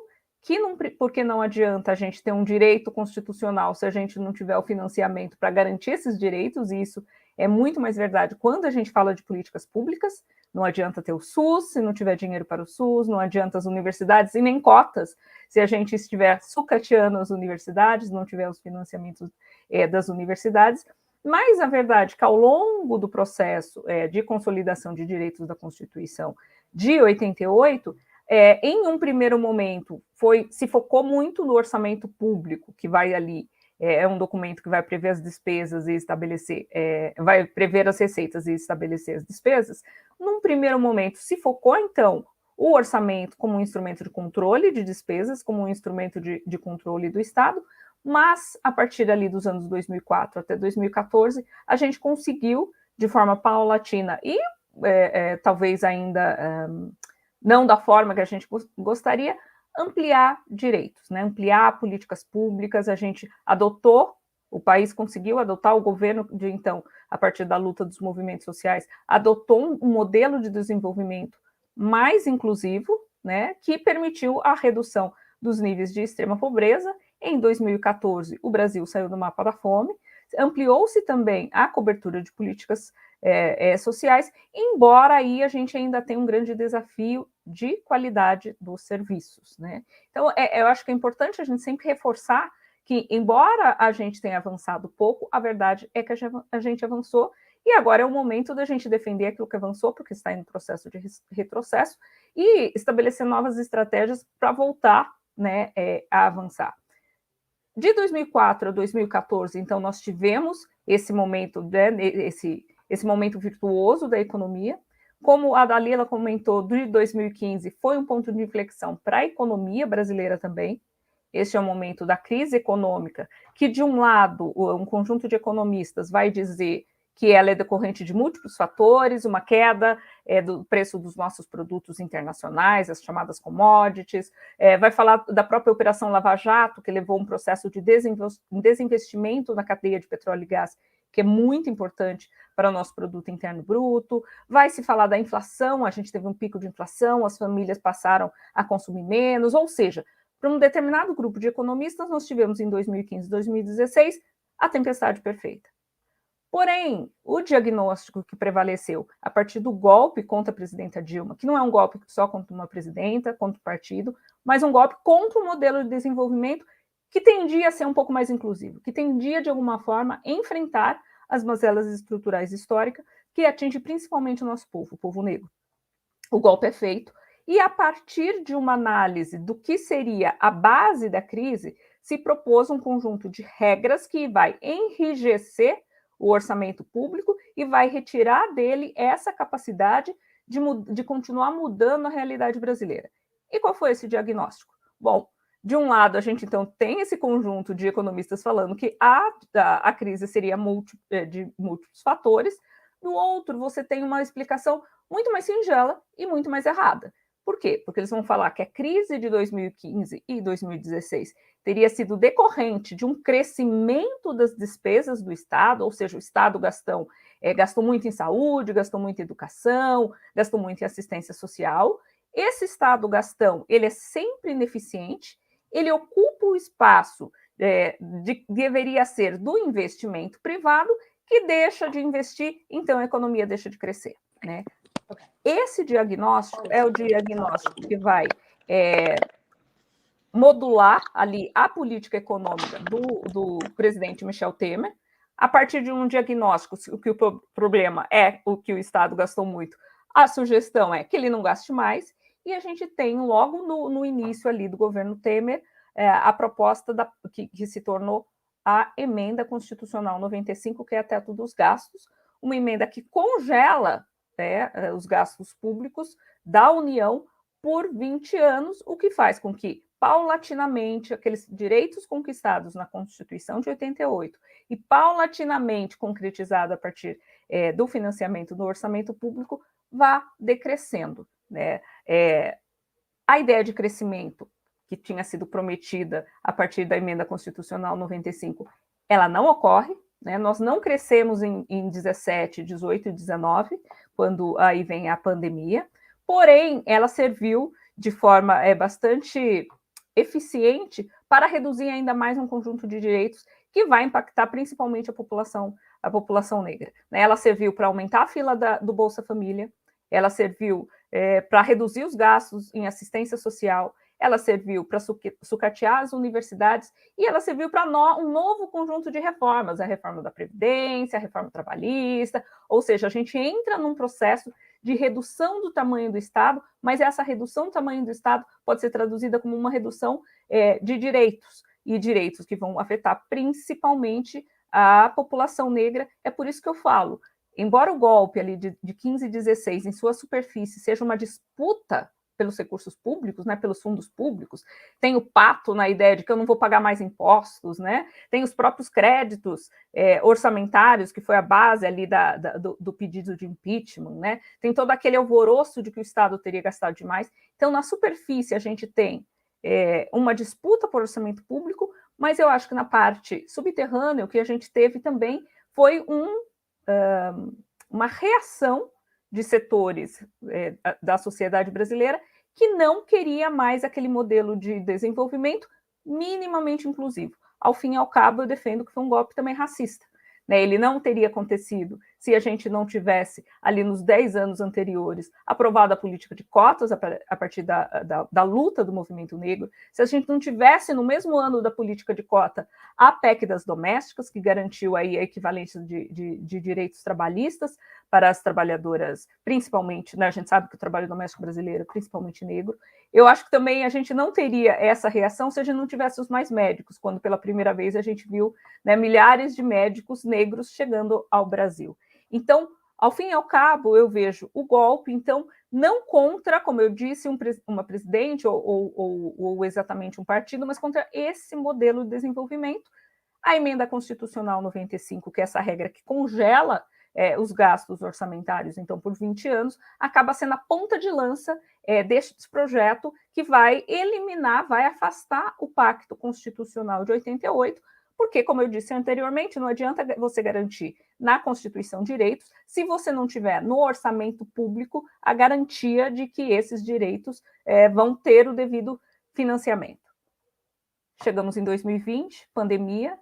porque não adianta a gente ter um direito constitucional se a gente não tiver o financiamento para garantir esses direitos, e isso é muito mais verdade quando a gente fala de políticas públicas. Não adianta ter o SUS se não tiver dinheiro para o SUS, não adianta as universidades e nem cotas se a gente estiver sucateando as universidades, não tiver os financiamentos das universidades. Mas a verdade é que ao longo do processo de consolidação de direitos da Constituição de 88, em um primeiro momento, se focou muito no orçamento público, que vai ali, é um documento que vai prever as despesas e estabelecer, vai prever as receitas e estabelecer as despesas. Num primeiro momento, se focou, então, o orçamento como um instrumento de controle de despesas, como um instrumento de controle do Estado, mas, a partir ali dos anos 2004 até 2014, a gente conseguiu, de forma paulatina e talvez ainda não da forma que a gente gostaria, ampliar direitos, né? Ampliar políticas públicas. A gente adotou, o país conseguiu adotar, o governo de então, a partir da luta dos movimentos sociais, adotou um modelo de desenvolvimento mais inclusivo, né? Que permitiu a redução dos níveis de extrema pobreza. Em 2014, o Brasil saiu do mapa da fome, ampliou-se também a cobertura de políticas sociais, embora aí a gente ainda tenha um grande desafio de qualidade dos serviços, né? Então, eu acho que é importante a gente sempre reforçar que, embora a gente tenha avançado pouco, a verdade é que a gente avançou, e agora é o momento da gente defender aquilo que avançou, porque está em processo de retrocesso, e estabelecer novas estratégias para voltar, né, a avançar. De 2004 a 2014, então, nós tivemos esse momento, né, esse momento virtuoso da economia. Como a Dalila comentou, de 2015 foi um ponto de inflexão para a economia brasileira também. Este é o momento da crise econômica, que, de um lado, um conjunto de economistas vai dizer que ela é decorrente de múltiplos fatores, uma queda do preço dos nossos produtos internacionais, as chamadas commodities, vai falar da própria Operação Lava Jato, que levou a um processo de desinvestimento na cadeia de petróleo e gás, que é muito importante para o nosso produto interno bruto. Vai se falar da inflação, a gente teve um pico de inflação, as famílias passaram a consumir menos, ou seja, para um determinado grupo de economistas, nós tivemos em 2015 e 2016 a tempestade perfeita. Porém, o diagnóstico que prevaleceu a partir do golpe contra a presidenta Dilma, que não é um golpe só contra uma presidenta, contra o partido, mas um golpe contra o modelo de desenvolvimento que tendia a ser um pouco mais inclusivo, que tendia, de alguma forma, a enfrentar as mazelas estruturais históricas que atinge principalmente o nosso povo, o povo negro. O golpe é feito, e a partir de uma análise do que seria a base da crise, se propôs um conjunto de regras que vai enrijecer o orçamento público e vai retirar dele essa capacidade de continuar mudando a realidade brasileira. E qual foi esse diagnóstico? Bom, de um lado, a gente então tem esse conjunto de economistas falando que a crise seria de múltiplos fatores. Do outro, você tem uma explicação muito mais singela e muito mais errada. Por quê? Porque eles vão falar que a crise de 2015 e 2016 teria sido decorrente de um crescimento das despesas do Estado, ou seja, o Estado gastou muito em saúde, gastou muito em educação, gastou muito em assistência social. Esse Estado gastão, ele é sempre ineficiente, ele ocupa o espaço deveria ser do investimento privado, que deixa de investir, então a economia deixa de crescer, né? Esse diagnóstico é o diagnóstico que vai modular ali a política econômica do presidente Michel Temer. a partir de um diagnóstico, o que o problema é o que o Estado gastou muito, a sugestão é que ele não gaste mais, e a gente tem logo no início ali do governo Temer a proposta que se tornou a emenda constitucional 95, que é a teto dos gastos, uma emenda que congela, né, os gastos públicos da União por 20 anos, o que faz com que, paulatinamente, aqueles direitos conquistados na Constituição de 88 e paulatinamente concretizado a partir do financiamento do orçamento público, vá decrescendo, né? A ideia de crescimento que tinha sido prometida a partir da emenda constitucional 95, ela não ocorre, né? Nós não crescemos em 17, 18 e 19, quando aí vem a pandemia, porém, ela serviu de forma bastante eficiente para reduzir ainda mais um conjunto de direitos que vai impactar principalmente a população negra. Ela serviu para aumentar a fila do Bolsa Família, ela serviu para reduzir os gastos em assistência social, ela serviu para sucatear as universidades e ela serviu para um novo conjunto de reformas, a reforma da Previdência, a reforma trabalhista, ou seja, a gente entra num processo de redução do tamanho do Estado, mas essa redução do tamanho do Estado pode ser traduzida como uma redução de direitos, e direitos que vão afetar principalmente a população negra. É por isso que eu falo, embora o golpe ali de 15 e 16, em sua superfície, seja uma disputa pelos recursos públicos, né, pelos fundos públicos, tem o pacto na ideia de que eu não vou pagar mais impostos, né, tem os próprios créditos orçamentários, que foi a base ali do pedido de impeachment, né, tem todo aquele alvoroço de que o Estado teria gastado demais. Então, na superfície, a gente tem uma disputa por orçamento público, mas eu acho que na parte subterrânea, o que a gente teve também foi uma reação de setores da sociedade brasileira que não queria mais aquele modelo de desenvolvimento minimamente inclusivo. Ao fim e ao cabo, eu defendo que foi um golpe também racista, né? Ele não teria acontecido se a gente não tivesse, ali nos 10 anos anteriores, aprovado a política de cotas a partir da luta do movimento negro, se a gente não tivesse, no mesmo ano da política de cota, a PEC das domésticas, que garantiu aí a equivalência de direitos trabalhistas para as trabalhadoras, principalmente, né, a gente sabe que o trabalho doméstico brasileiro é principalmente negro. Eu acho que também a gente não teria essa reação se a gente não tivesse os mais médicos, quando pela primeira vez a gente viu, né, milhares de médicos negros chegando ao Brasil. Então, ao fim e ao cabo, eu vejo o golpe, então, não contra, como eu disse, uma presidente ou exatamente um partido, mas contra esse modelo de desenvolvimento. A emenda constitucional 95, que é essa regra que congela os gastos orçamentários, então, por 20 anos, acaba sendo a ponta de lança deste projeto que vai eliminar, vai afastar o Pacto Constitucional de 88, porque, como eu disse anteriormente, não adianta você garantir na Constituição direitos se você não tiver no orçamento público a garantia de que esses direitos vão ter o devido financiamento. Chegamos em 2020, pandemia.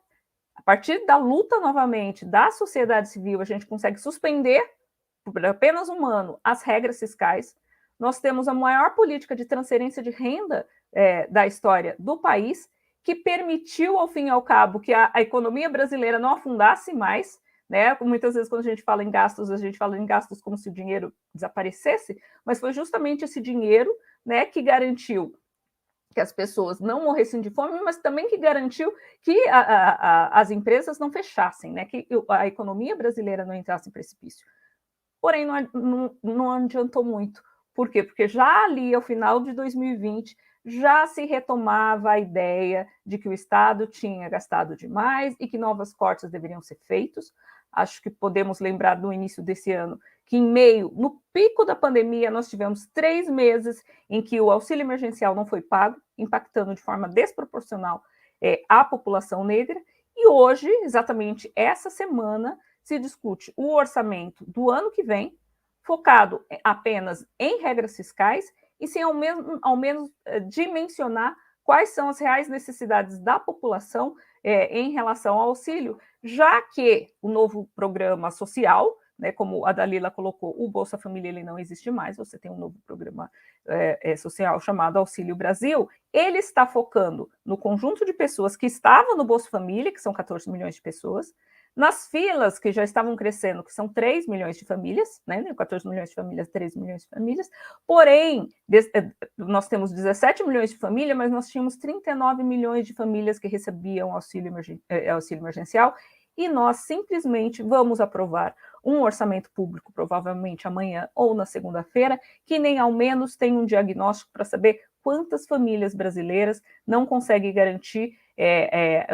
A partir da luta novamente da sociedade civil, a gente consegue suspender, por apenas um ano, as regras fiscais. Nós temos a maior política de transferência de renda da história do país, que permitiu, ao fim e ao cabo, que a economia brasileira não afundasse mais, né? Muitas vezes, quando a gente fala em gastos, a gente fala em gastos como se o dinheiro desaparecesse, mas foi justamente esse dinheiro, né, que garantiu que as pessoas não morressem de fome, mas também que garantiu que as empresas não fechassem, né? Que a economia brasileira não entrasse em precipício. Porém, não adiantou muito. Por quê? Porque já ali, ao final de 2020, já se retomava a ideia de que o Estado tinha gastado demais e que novos cortes deveriam ser feitos. Acho que podemos lembrar no início desse ano que no pico da pandemia, nós tivemos 3 meses em que o auxílio emergencial não foi pago, impactando de forma desproporcional a população negra. E hoje, exatamente essa semana, se discute o orçamento do ano que vem, focado apenas em regras fiscais e sem ao menos dimensionar quais são as reais necessidades da população em relação ao auxílio, já que o novo programa social, né, como a Dalila colocou, o Bolsa Família ele não existe mais, você tem um novo programa social chamado Auxílio Brasil, ele está focando no conjunto de pessoas que estavam no Bolsa Família, que são 14 milhões de pessoas, Nas filas que já estavam crescendo, que são 3 milhões de famílias, né? 14 milhões de famílias, 3 milhões de famílias, porém, nós temos 17 milhões de famílias, mas nós tínhamos 39 milhões de famílias que recebiam auxílio emergencial, e nós simplesmente vamos aprovar um orçamento público, provavelmente amanhã ou na segunda-feira, que nem ao menos tem um diagnóstico para saber quantas famílias brasileiras não conseguem garantir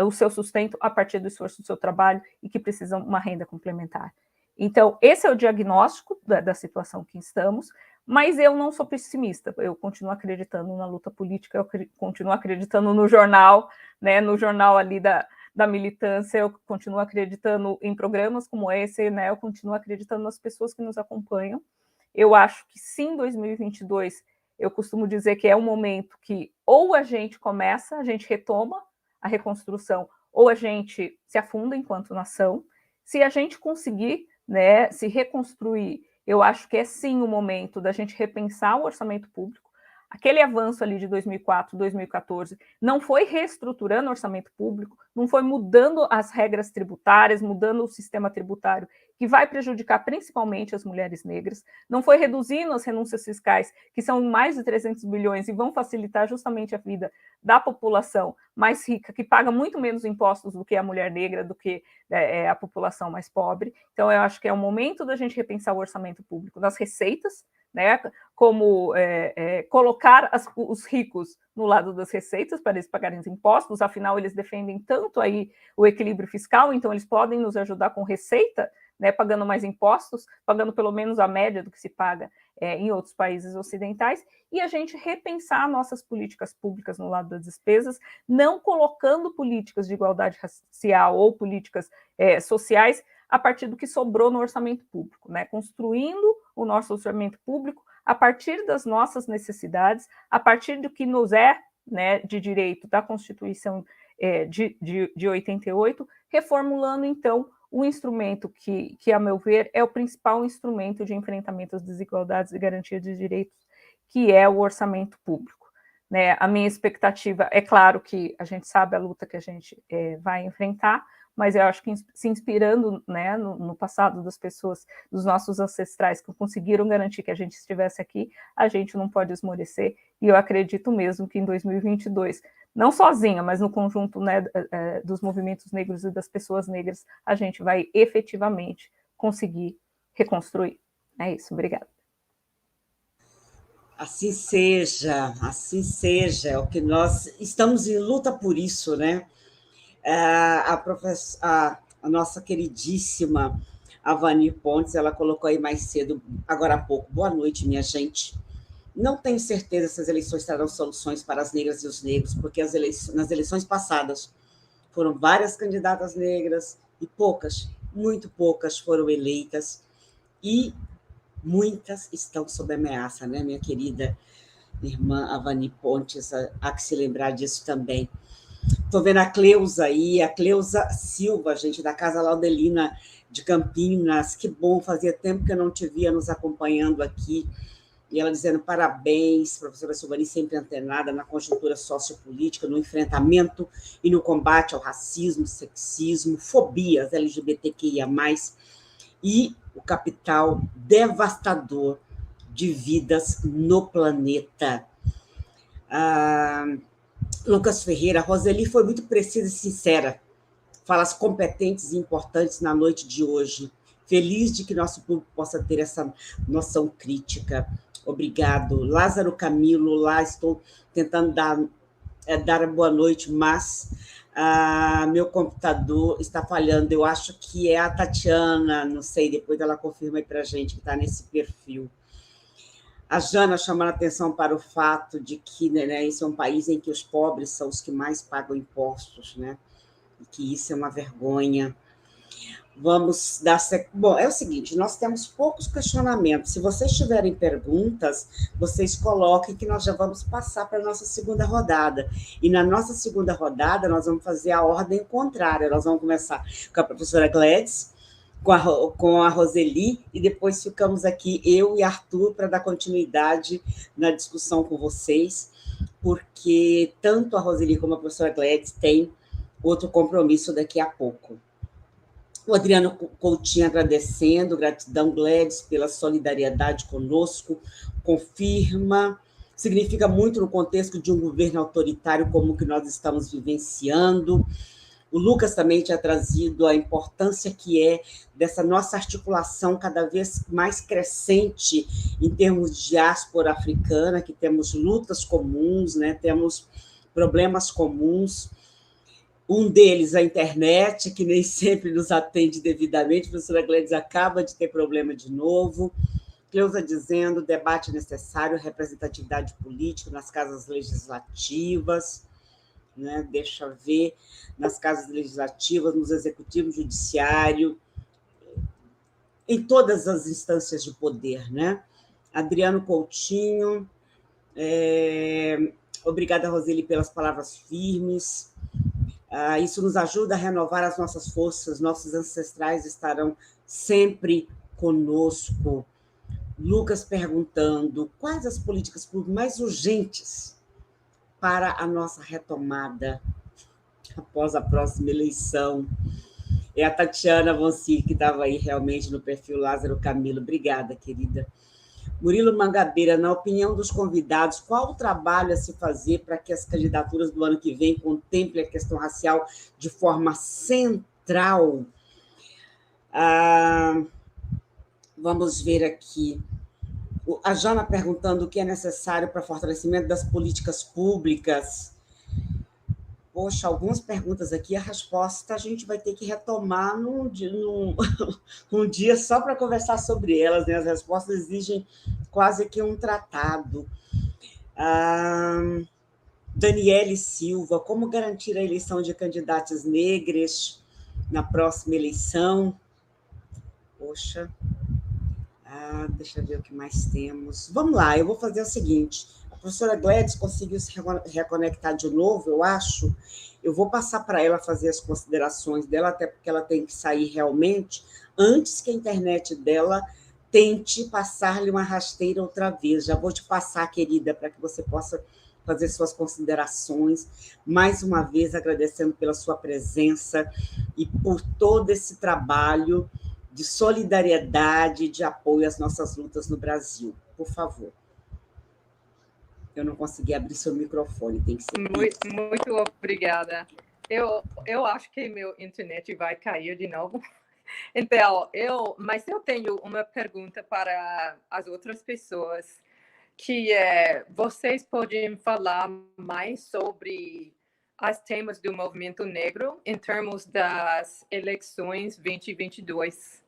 o seu sustento a partir do esforço do seu trabalho e que precisam de uma renda complementar. Então, esse é o diagnóstico da situação que estamos, mas eu não sou pessimista, eu continuo acreditando na luta política, eu continuo acreditando no jornal, né, no jornal ali da militância, eu continuo acreditando em programas como esse, né, eu continuo acreditando nas pessoas que nos acompanham. Eu acho que sim, 2022, eu costumo dizer que é um momento que ou a gente começa, a gente retoma a reconstrução, ou a gente se afunda enquanto nação. Se a gente conseguir, né, se reconstruir, eu acho que é sim o momento da gente repensar o orçamento público. Aquele avanço ali de 2004, 2014, não foi reestruturando o orçamento público, não foi mudando as regras tributárias, mudando o sistema tributário, que vai prejudicar principalmente as mulheres negras, não foi reduzindo as renúncias fiscais, que são mais de 300 bilhões e vão facilitar justamente a vida da população mais rica, que paga muito menos impostos do que a mulher negra, do que a população mais pobre. Então, eu acho que é o momento da gente repensar o orçamento público nas receitas, né, como colocar os ricos no lado das receitas para eles pagarem os impostos, afinal eles defendem tanto aí o equilíbrio fiscal, então eles podem nos ajudar com receita, né, pagando mais impostos, pagando pelo menos a média do que se paga em outros países ocidentais, e a gente repensar nossas políticas públicas no lado das despesas, não colocando políticas de igualdade racial ou políticas sociais a partir do que sobrou no orçamento público, né? Construindo o nosso orçamento público a partir das nossas necessidades, a partir do que nos é, né, de direito da Constituição de 88, reformulando, então, o instrumento que, a meu ver, é o principal instrumento de enfrentamento às desigualdades e garantia de direitos, que é o orçamento público. Né? A minha expectativa, é claro que a gente sabe a luta que a gente vai enfrentar, mas eu acho que se inspirando, né, no passado das pessoas, dos nossos ancestrais que conseguiram garantir que a gente estivesse aqui, a gente não pode esmorecer, e eu acredito mesmo que em 2022, não sozinha, mas no conjunto, né, dos movimentos negros e das pessoas negras, a gente vai efetivamente conseguir reconstruir. É isso, obrigada. Assim seja, é o que nós estamos em luta por isso, né? A nossa queridíssima Avani Pontes, ela colocou aí mais cedo, agora há pouco, boa noite, minha gente. Não tenho certeza se as eleições trarão soluções para as negras e os negros, porque nas eleições passadas foram várias candidatas negras e poucas, muito poucas foram eleitas, e muitas estão sob ameaça, né, minha querida irmã Avani Pontes, há que se lembrar disso também. Estou vendo a Cleusa aí, a Cleusa Silva, gente, da Casa Laudelina de Campinas. Que bom, fazia tempo que eu não te via nos acompanhando aqui. E ela dizendo parabéns, professora Silvani, sempre antenada na conjuntura sociopolítica, no enfrentamento e no combate ao racismo, sexismo, fobias LGBTQIA+, e o capital devastador de vidas no planeta. Lucas Ferreira, Roseli foi muito precisa e sincera, falas competentes e importantes na noite de hoje. Feliz de que nosso público possa ter essa noção crítica. Obrigado. Lázaro Camilo, lá estou tentando dar boa noite, mas meu computador está falhando. Eu acho que é a Tatiana, não sei, depois ela confirma aí para a gente que está nesse perfil. A Jana chamando a atenção para o fato de que, né, esse é um país em que os pobres são os que mais pagam impostos, né? E que isso é uma vergonha. Vamos dar... Bom, é o seguinte, nós temos poucos questionamentos. Se vocês tiverem perguntas, vocês coloquem que nós já vamos passar para a nossa segunda rodada. E na nossa segunda rodada, nós vamos fazer a ordem contrária. Nós vamos começar com a professora Gladys, com a Roseli, e depois ficamos aqui, eu e Arthur, para dar continuidade na discussão com vocês, porque tanto a Roseli como a professora Gladys têm outro compromisso daqui a pouco. O Adriano Coutinho agradecendo, gratidão, Gladys, pela solidariedade conosco, confirma, significa muito no contexto de um governo autoritário como o que nós estamos vivenciando. O Lucas também tinha trazido a importância que é dessa nossa articulação cada vez mais crescente em termos de diáspora africana, que temos lutas comuns, né? Temos problemas comuns. Um deles, a internet, que nem sempre nos atende devidamente. A professora Gladys acaba de ter problema de novo. Cleusa dizendo, debate necessário, representatividade política nas casas legislativas, né? Deixa eu ver, nas casas legislativas, nos executivos, judiciário, em todas as instâncias de poder, né? Adriano Coutinho, obrigada, Roseli, pelas palavras firmes. Isso nos ajuda a renovar as nossas forças, nossos ancestrais estarão sempre conosco. Lucas perguntando quais as políticas públicas mais urgentes para a nossa retomada após a próxima eleição. É a Tatiana Vancir, que estava aí realmente no perfil Lázaro Camilo. Obrigada, querida. Murilo Mangabeira, na opinião dos convidados, qual o trabalho a se fazer para que as candidaturas do ano que vem contemplem a questão racial de forma central? Vamos ver aqui. A Jana perguntando o que é necessário para fortalecimento das políticas públicas. Poxa, algumas perguntas aqui, a resposta a gente vai ter que retomar num dia só para conversar sobre elas, né? As respostas exigem quase que um tratado. Daniele Silva, como garantir a eleição de candidatos negros na próxima eleição? Poxa, deixa eu ver o que mais temos. Vamos lá, eu vou fazer o seguinte. A professora Gladys conseguiu se reconectar de novo, eu acho. Eu vou passar para ela fazer as considerações dela, até porque ela tem que sair realmente, antes que a internet dela tente passar-lhe uma rasteira outra vez. Já vou te passar, querida, para que você possa fazer suas considerações. Mais uma vez, agradecendo pela sua presença e por todo esse trabalho de solidariedade, de apoio às nossas lutas no Brasil. Por favor. Eu não consegui abrir seu microfone, tem que ser... Muito obrigada. Eu acho que meu internet vai cair de novo. Então, mas eu tenho uma pergunta para as outras pessoas, que vocês podem falar mais sobre os temas do movimento negro em termos das eleições 2022.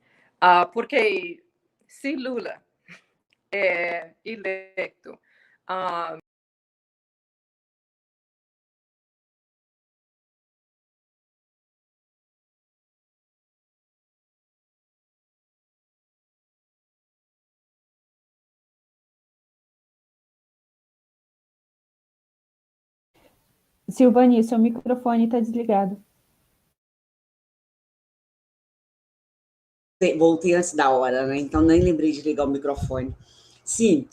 Porque se Lula é eleito, Silvani, seu microfone está desligado. Voltei antes da hora, né? Então nem lembrei de ligar o microfone. Sim,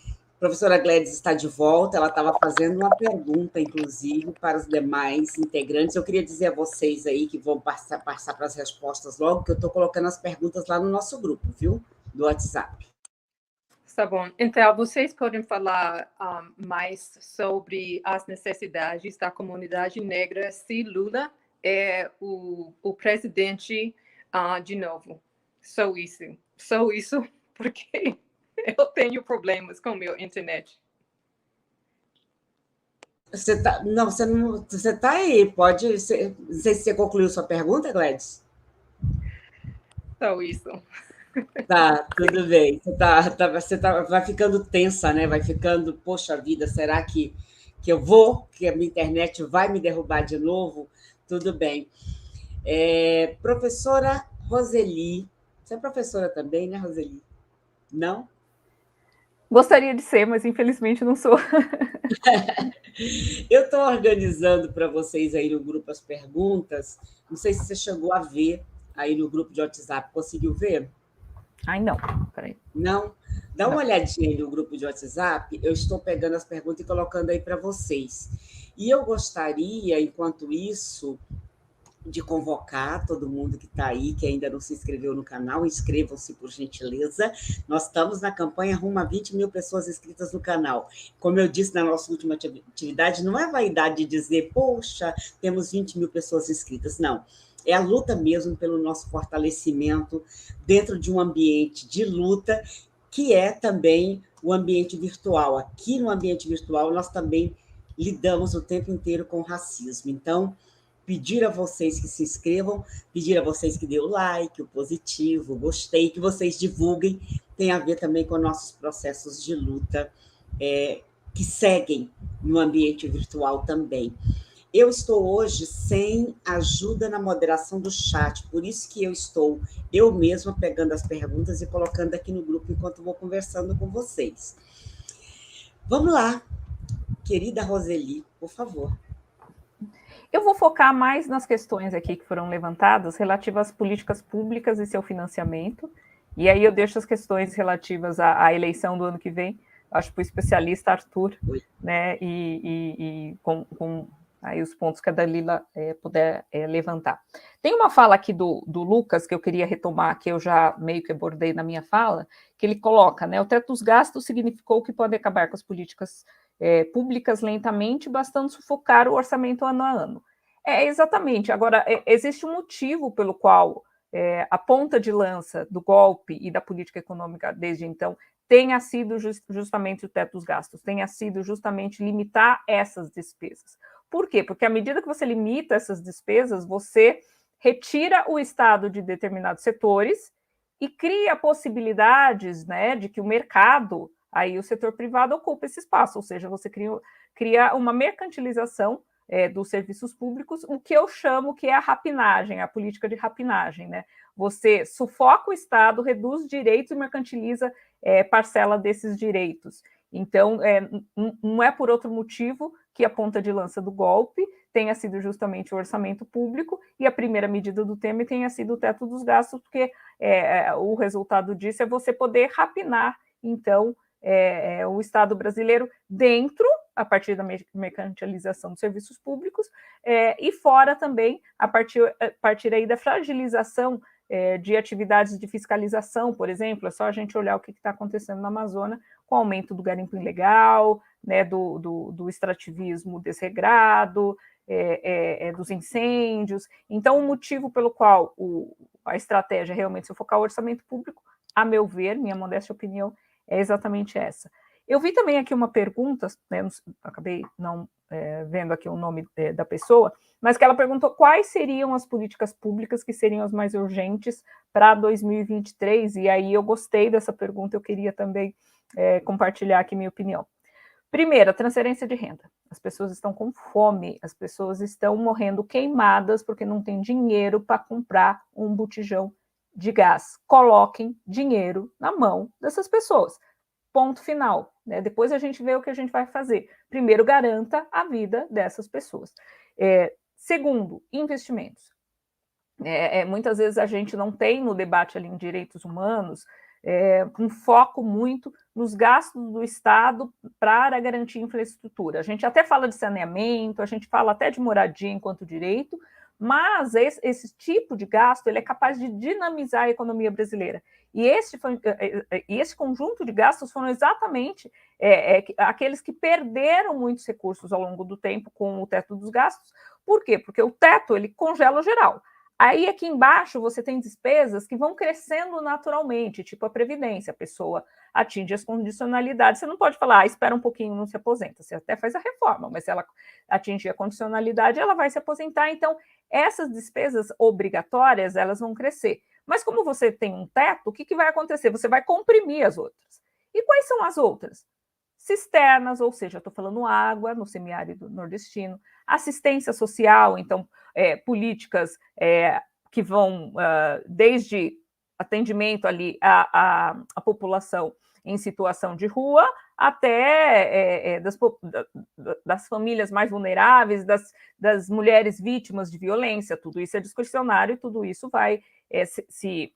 a professora Gladys está de volta, ela estava fazendo uma pergunta, inclusive, para os demais integrantes. Eu queria dizer a vocês aí que vão passar para as respostas logo, que eu estou colocando as perguntas lá no nosso grupo, viu? Do WhatsApp. Tá bom. Então, vocês podem falar mais sobre as necessidades da comunidade negra se Lula é o presidente de novo. Só isso, porque eu tenho problemas com meu internet. Você está aí, pode... Não sei se você concluiu sua pergunta, Gladys. Só isso. Tá, tudo bem. Você vai ficando tensa, né? Vai ficando, poxa vida, será que que a minha internet vai me derrubar de novo? Tudo bem. Professora Roseli, você é professora também, né, Roseli? Não? Gostaria de ser, mas infelizmente não sou. Eu estou organizando para vocês aí no grupo as perguntas. Não sei se você chegou a ver aí no grupo de WhatsApp. Conseguiu ver? Ai, não. Peraí. Não? Dá uma olhadinha aí no grupo de WhatsApp. Eu estou pegando as perguntas e colocando aí para vocês. E eu gostaria, enquanto isso, de convocar todo mundo que está aí, que ainda não se inscreveu no canal, inscrevam-se por gentileza. Nós estamos na campanha rumo a 20 mil pessoas inscritas no canal. Como eu disse na nossa última atividade, não é vaidade de dizer, poxa, temos 20 mil pessoas inscritas, não. É a luta mesmo pelo nosso fortalecimento dentro de um ambiente de luta, que é também o ambiente virtual. Aqui no ambiente virtual, nós também lidamos o tempo inteiro com racismo. Então, pedir a vocês que se inscrevam, pedir a vocês que dêem o like, o positivo, o gostei, que vocês divulguem, tem a ver também com nossos processos de luta que seguem no ambiente virtual também. Eu estou hoje sem ajuda na moderação do chat, por isso que eu estou eu mesma pegando as perguntas e colocando aqui no grupo enquanto vou conversando com vocês. Vamos lá, querida Roseli, por favor. Eu vou focar mais nas questões aqui que foram levantadas relativas às políticas públicas e seu financiamento, e aí eu deixo as questões relativas à eleição do ano que vem, acho para o especialista Arthur, né, e com aí os pontos que a Dalila puder levantar. Tem uma fala aqui do Lucas, que eu queria retomar, que eu já meio que abordei na minha fala, que ele coloca, né, o teto dos gastos significou que pode acabar com as políticas públicas lentamente, bastando sufocar o orçamento ano a ano. Exatamente. Agora, existe um motivo pelo qual a ponta de lança do golpe e da política econômica desde então tenha sido justamente o teto dos gastos, tenha sido justamente limitar essas despesas. Por quê? Porque à medida que você limita essas despesas, você retira o Estado de determinados setores e cria possibilidades, né, de que o mercado, aí o setor privado ocupa esse espaço, ou seja, você cria uma mercantilização dos serviços públicos, o que eu chamo que é a rapinagem, a política de rapinagem, né? Você sufoca o Estado, reduz direitos e mercantiliza parcela desses direitos. Então, não é por outro motivo que a ponta de lança do golpe tenha sido justamente o orçamento público e a primeira medida do Temer tenha sido o teto dos gastos, porque o resultado disso é você poder rapinar, então, o Estado brasileiro dentro, a partir da mercantilização dos serviços públicos, e fora também, a partir aí da fragilização de atividades de fiscalização, por exemplo, é só a gente olhar o que está acontecendo na Amazônia, com o aumento do garimpo ilegal, né, do extrativismo desregrado, dos incêndios. Então, o motivo pelo qual a estratégia realmente se focar o orçamento público, a meu ver, minha modesta opinião, é exatamente essa. Eu vi também aqui uma pergunta, né, acabei não vendo aqui o nome da pessoa, mas que ela perguntou quais seriam as políticas públicas que seriam as mais urgentes para 2023, e aí eu gostei dessa pergunta, eu queria também compartilhar aqui minha opinião. Primeiro, a transferência de renda. As pessoas estão com fome, as pessoas estão morrendo queimadas porque não tem dinheiro para comprar um botijão de gás. Coloquem dinheiro na mão dessas pessoas. Ponto final. Né? Depois a gente vê o que a gente vai fazer. Primeiro, garanta a vida dessas pessoas. Segundo, investimentos. Muitas vezes a gente não tem no debate ali em direitos humanos um foco muito nos gastos do Estado para garantir infraestrutura. A gente até fala de saneamento, a gente fala até de moradia enquanto direito, mas esse tipo de gasto ele é capaz de dinamizar a economia brasileira. E esse conjunto de gastos foram exatamente aqueles que perderam muitos recursos ao longo do tempo com o teto dos gastos. Por quê? Porque o teto ele congela geral. Aí aqui embaixo você tem despesas que vão crescendo naturalmente, tipo a previdência, a pessoa atinge as condicionalidades, você não pode falar, espera um pouquinho, não se aposenta, você até faz a reforma, mas se ela atingir a condicionalidade, ela vai se aposentar, então essas despesas obrigatórias, elas vão crescer. Mas como você tem um teto, o que vai acontecer? Você vai comprimir as outras. E quais são as outras? Cisternas, ou seja, estou falando água no semiárido nordestino, assistência social, então políticas que vão desde atendimento ali à população em situação de rua até das famílias mais vulneráveis, das mulheres vítimas de violência, tudo isso é discricionário, tudo isso vai se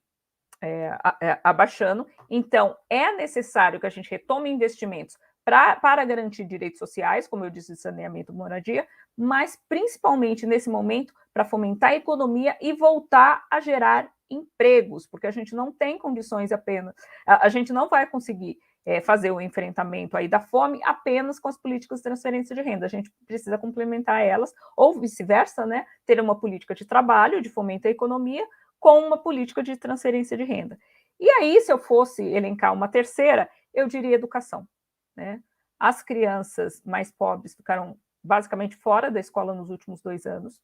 abaixando. Então, é necessário que a gente retome investimentos para garantir direitos sociais, como eu disse, saneamento, moradia, mas principalmente nesse momento para fomentar a economia e voltar a gerar empregos, porque a gente não tem condições apenas, a gente não vai conseguir fazer o enfrentamento aí da fome apenas com as políticas de transferência de renda, a gente precisa complementar elas, ou vice-versa, né, ter uma política de trabalho, de fomento à economia, com uma política de transferência de renda. E aí, se eu fosse elencar uma terceira, eu diria educação, né? As crianças mais pobres ficaram basicamente fora da escola nos últimos 2 anos.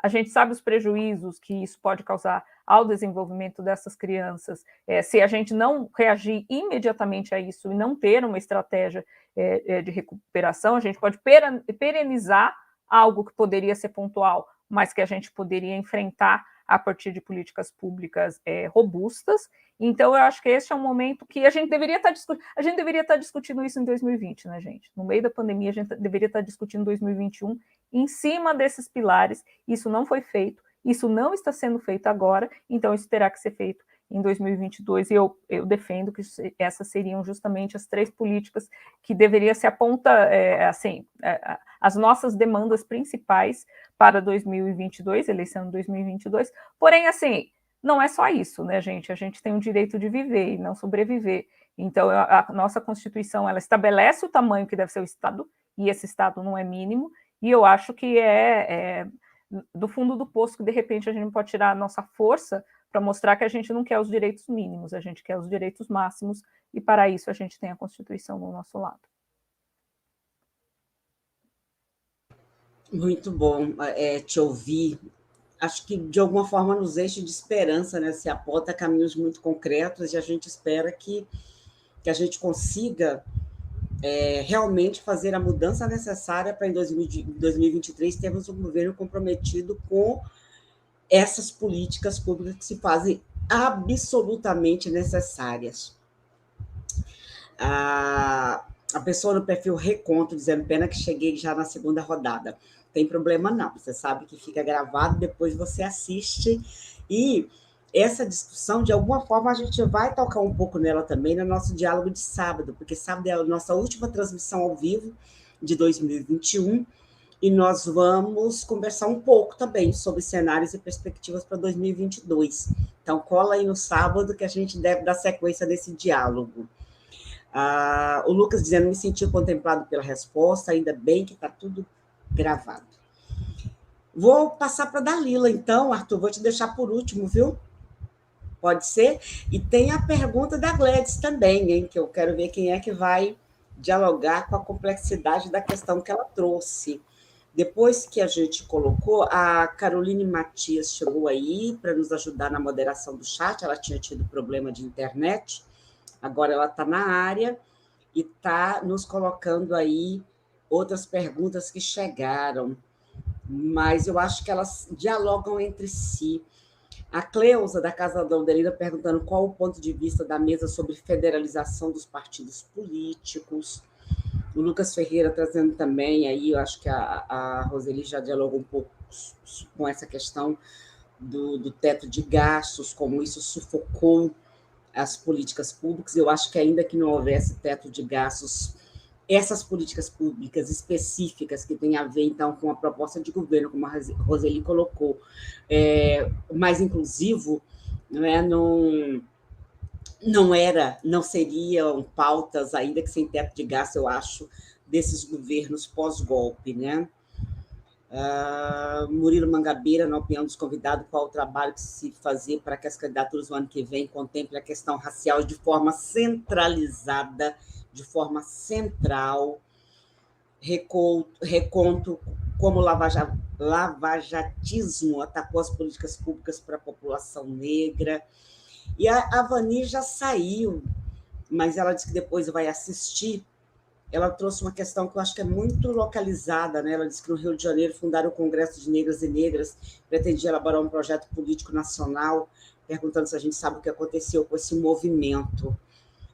A gente sabe os prejuízos que isso pode causar ao desenvolvimento dessas crianças, se a gente não reagir imediatamente a isso e não ter uma estratégia de recuperação, a gente pode perenizar algo que poderia ser pontual, mas que a gente poderia enfrentar a partir de políticas públicas robustas. Então, eu acho que esse é um momento que a gente deveria estar discutindo isso em 2020, né, gente? No meio da pandemia, a gente deveria estar discutindo 2021 em cima desses pilares. Isso não foi feito, isso não está sendo feito agora, então isso terá que ser feito em 2022, e eu defendo que essas seriam justamente as 3 políticas que deveria se apontar, as nossas demandas principais para 2022, eleição de 2022, porém, assim, não é só isso, né, gente? A gente tem o direito de viver e não sobreviver. Então, a nossa Constituição, ela estabelece o tamanho que deve ser o Estado, e esse Estado não é mínimo, e eu acho que do fundo do poço que, de repente, a gente não pode tirar a nossa força para mostrar que a gente não quer os direitos mínimos, a gente quer os direitos máximos, e para isso a gente tem a Constituição do nosso lado. Muito bom te ouvir. Acho que, de alguma forma, nos enche de esperança, né? Se aponta caminhos muito concretos e a gente espera que a gente consiga realmente fazer a mudança necessária para, em 2023, termos um governo comprometido com essas políticas públicas que se fazem absolutamente necessárias. A pessoa no perfil Reconto dizendo: pena que cheguei já na segunda rodada. Tem problema não, você sabe que fica gravado, depois você assiste, e essa discussão, de alguma forma, a gente vai tocar um pouco nela também no nosso diálogo de sábado, porque sábado é a nossa última transmissão ao vivo de 2021, e nós vamos conversar um pouco também sobre cenários e perspectivas para 2022. Então, cola aí no sábado que a gente deve dar sequência desse diálogo. O Lucas dizendo: me sentiu contemplado pela resposta, ainda bem que está tudo gravado. Vou passar para a Dalila, então, Arthur, vou te deixar por último, viu? Pode ser? E tem a pergunta da Gladys também, hein, que eu quero ver quem é que vai dialogar com a complexidade da questão que ela trouxe. Depois que a gente colocou, a Caroline Matias chegou aí para nos ajudar na moderação do chat, ela tinha tido problema de internet, agora ela está na área e está nos colocando aí outras perguntas que chegaram, mas eu acho que elas dialogam entre si. A Cleusa, da Casa da Aldelina, perguntando qual o ponto de vista da mesa sobre federalização dos partidos políticos. O Lucas Ferreira trazendo também, aí eu acho que a Roseli já dialogou um pouco com essa questão do teto de gastos, como isso sufocou as políticas públicas. Eu acho que, ainda que não houvesse teto de gastos, essas políticas públicas específicas que têm a ver, então, com a proposta de governo, como a Roseli colocou, mais inclusivo, não seriam pautas, ainda que sem teto de gasto, eu acho, desses governos pós-golpe, né? Murilo Mangabeira, na opinião dos convidados, qual o trabalho que se fazer para que as candidaturas do ano que vem contemplem a questão racial de forma centralizada, de forma central, reconto como lavajatismo atacou as políticas públicas para a população negra. E a Vani já saiu, mas ela disse que depois vai assistir. Ela trouxe uma questão que eu acho que é muito localizada, né? Ela disse que no Rio de Janeiro fundaram o Congresso de Negras e Negras, pretendia elaborar um projeto político nacional, perguntando se a gente sabe o que aconteceu com esse movimento.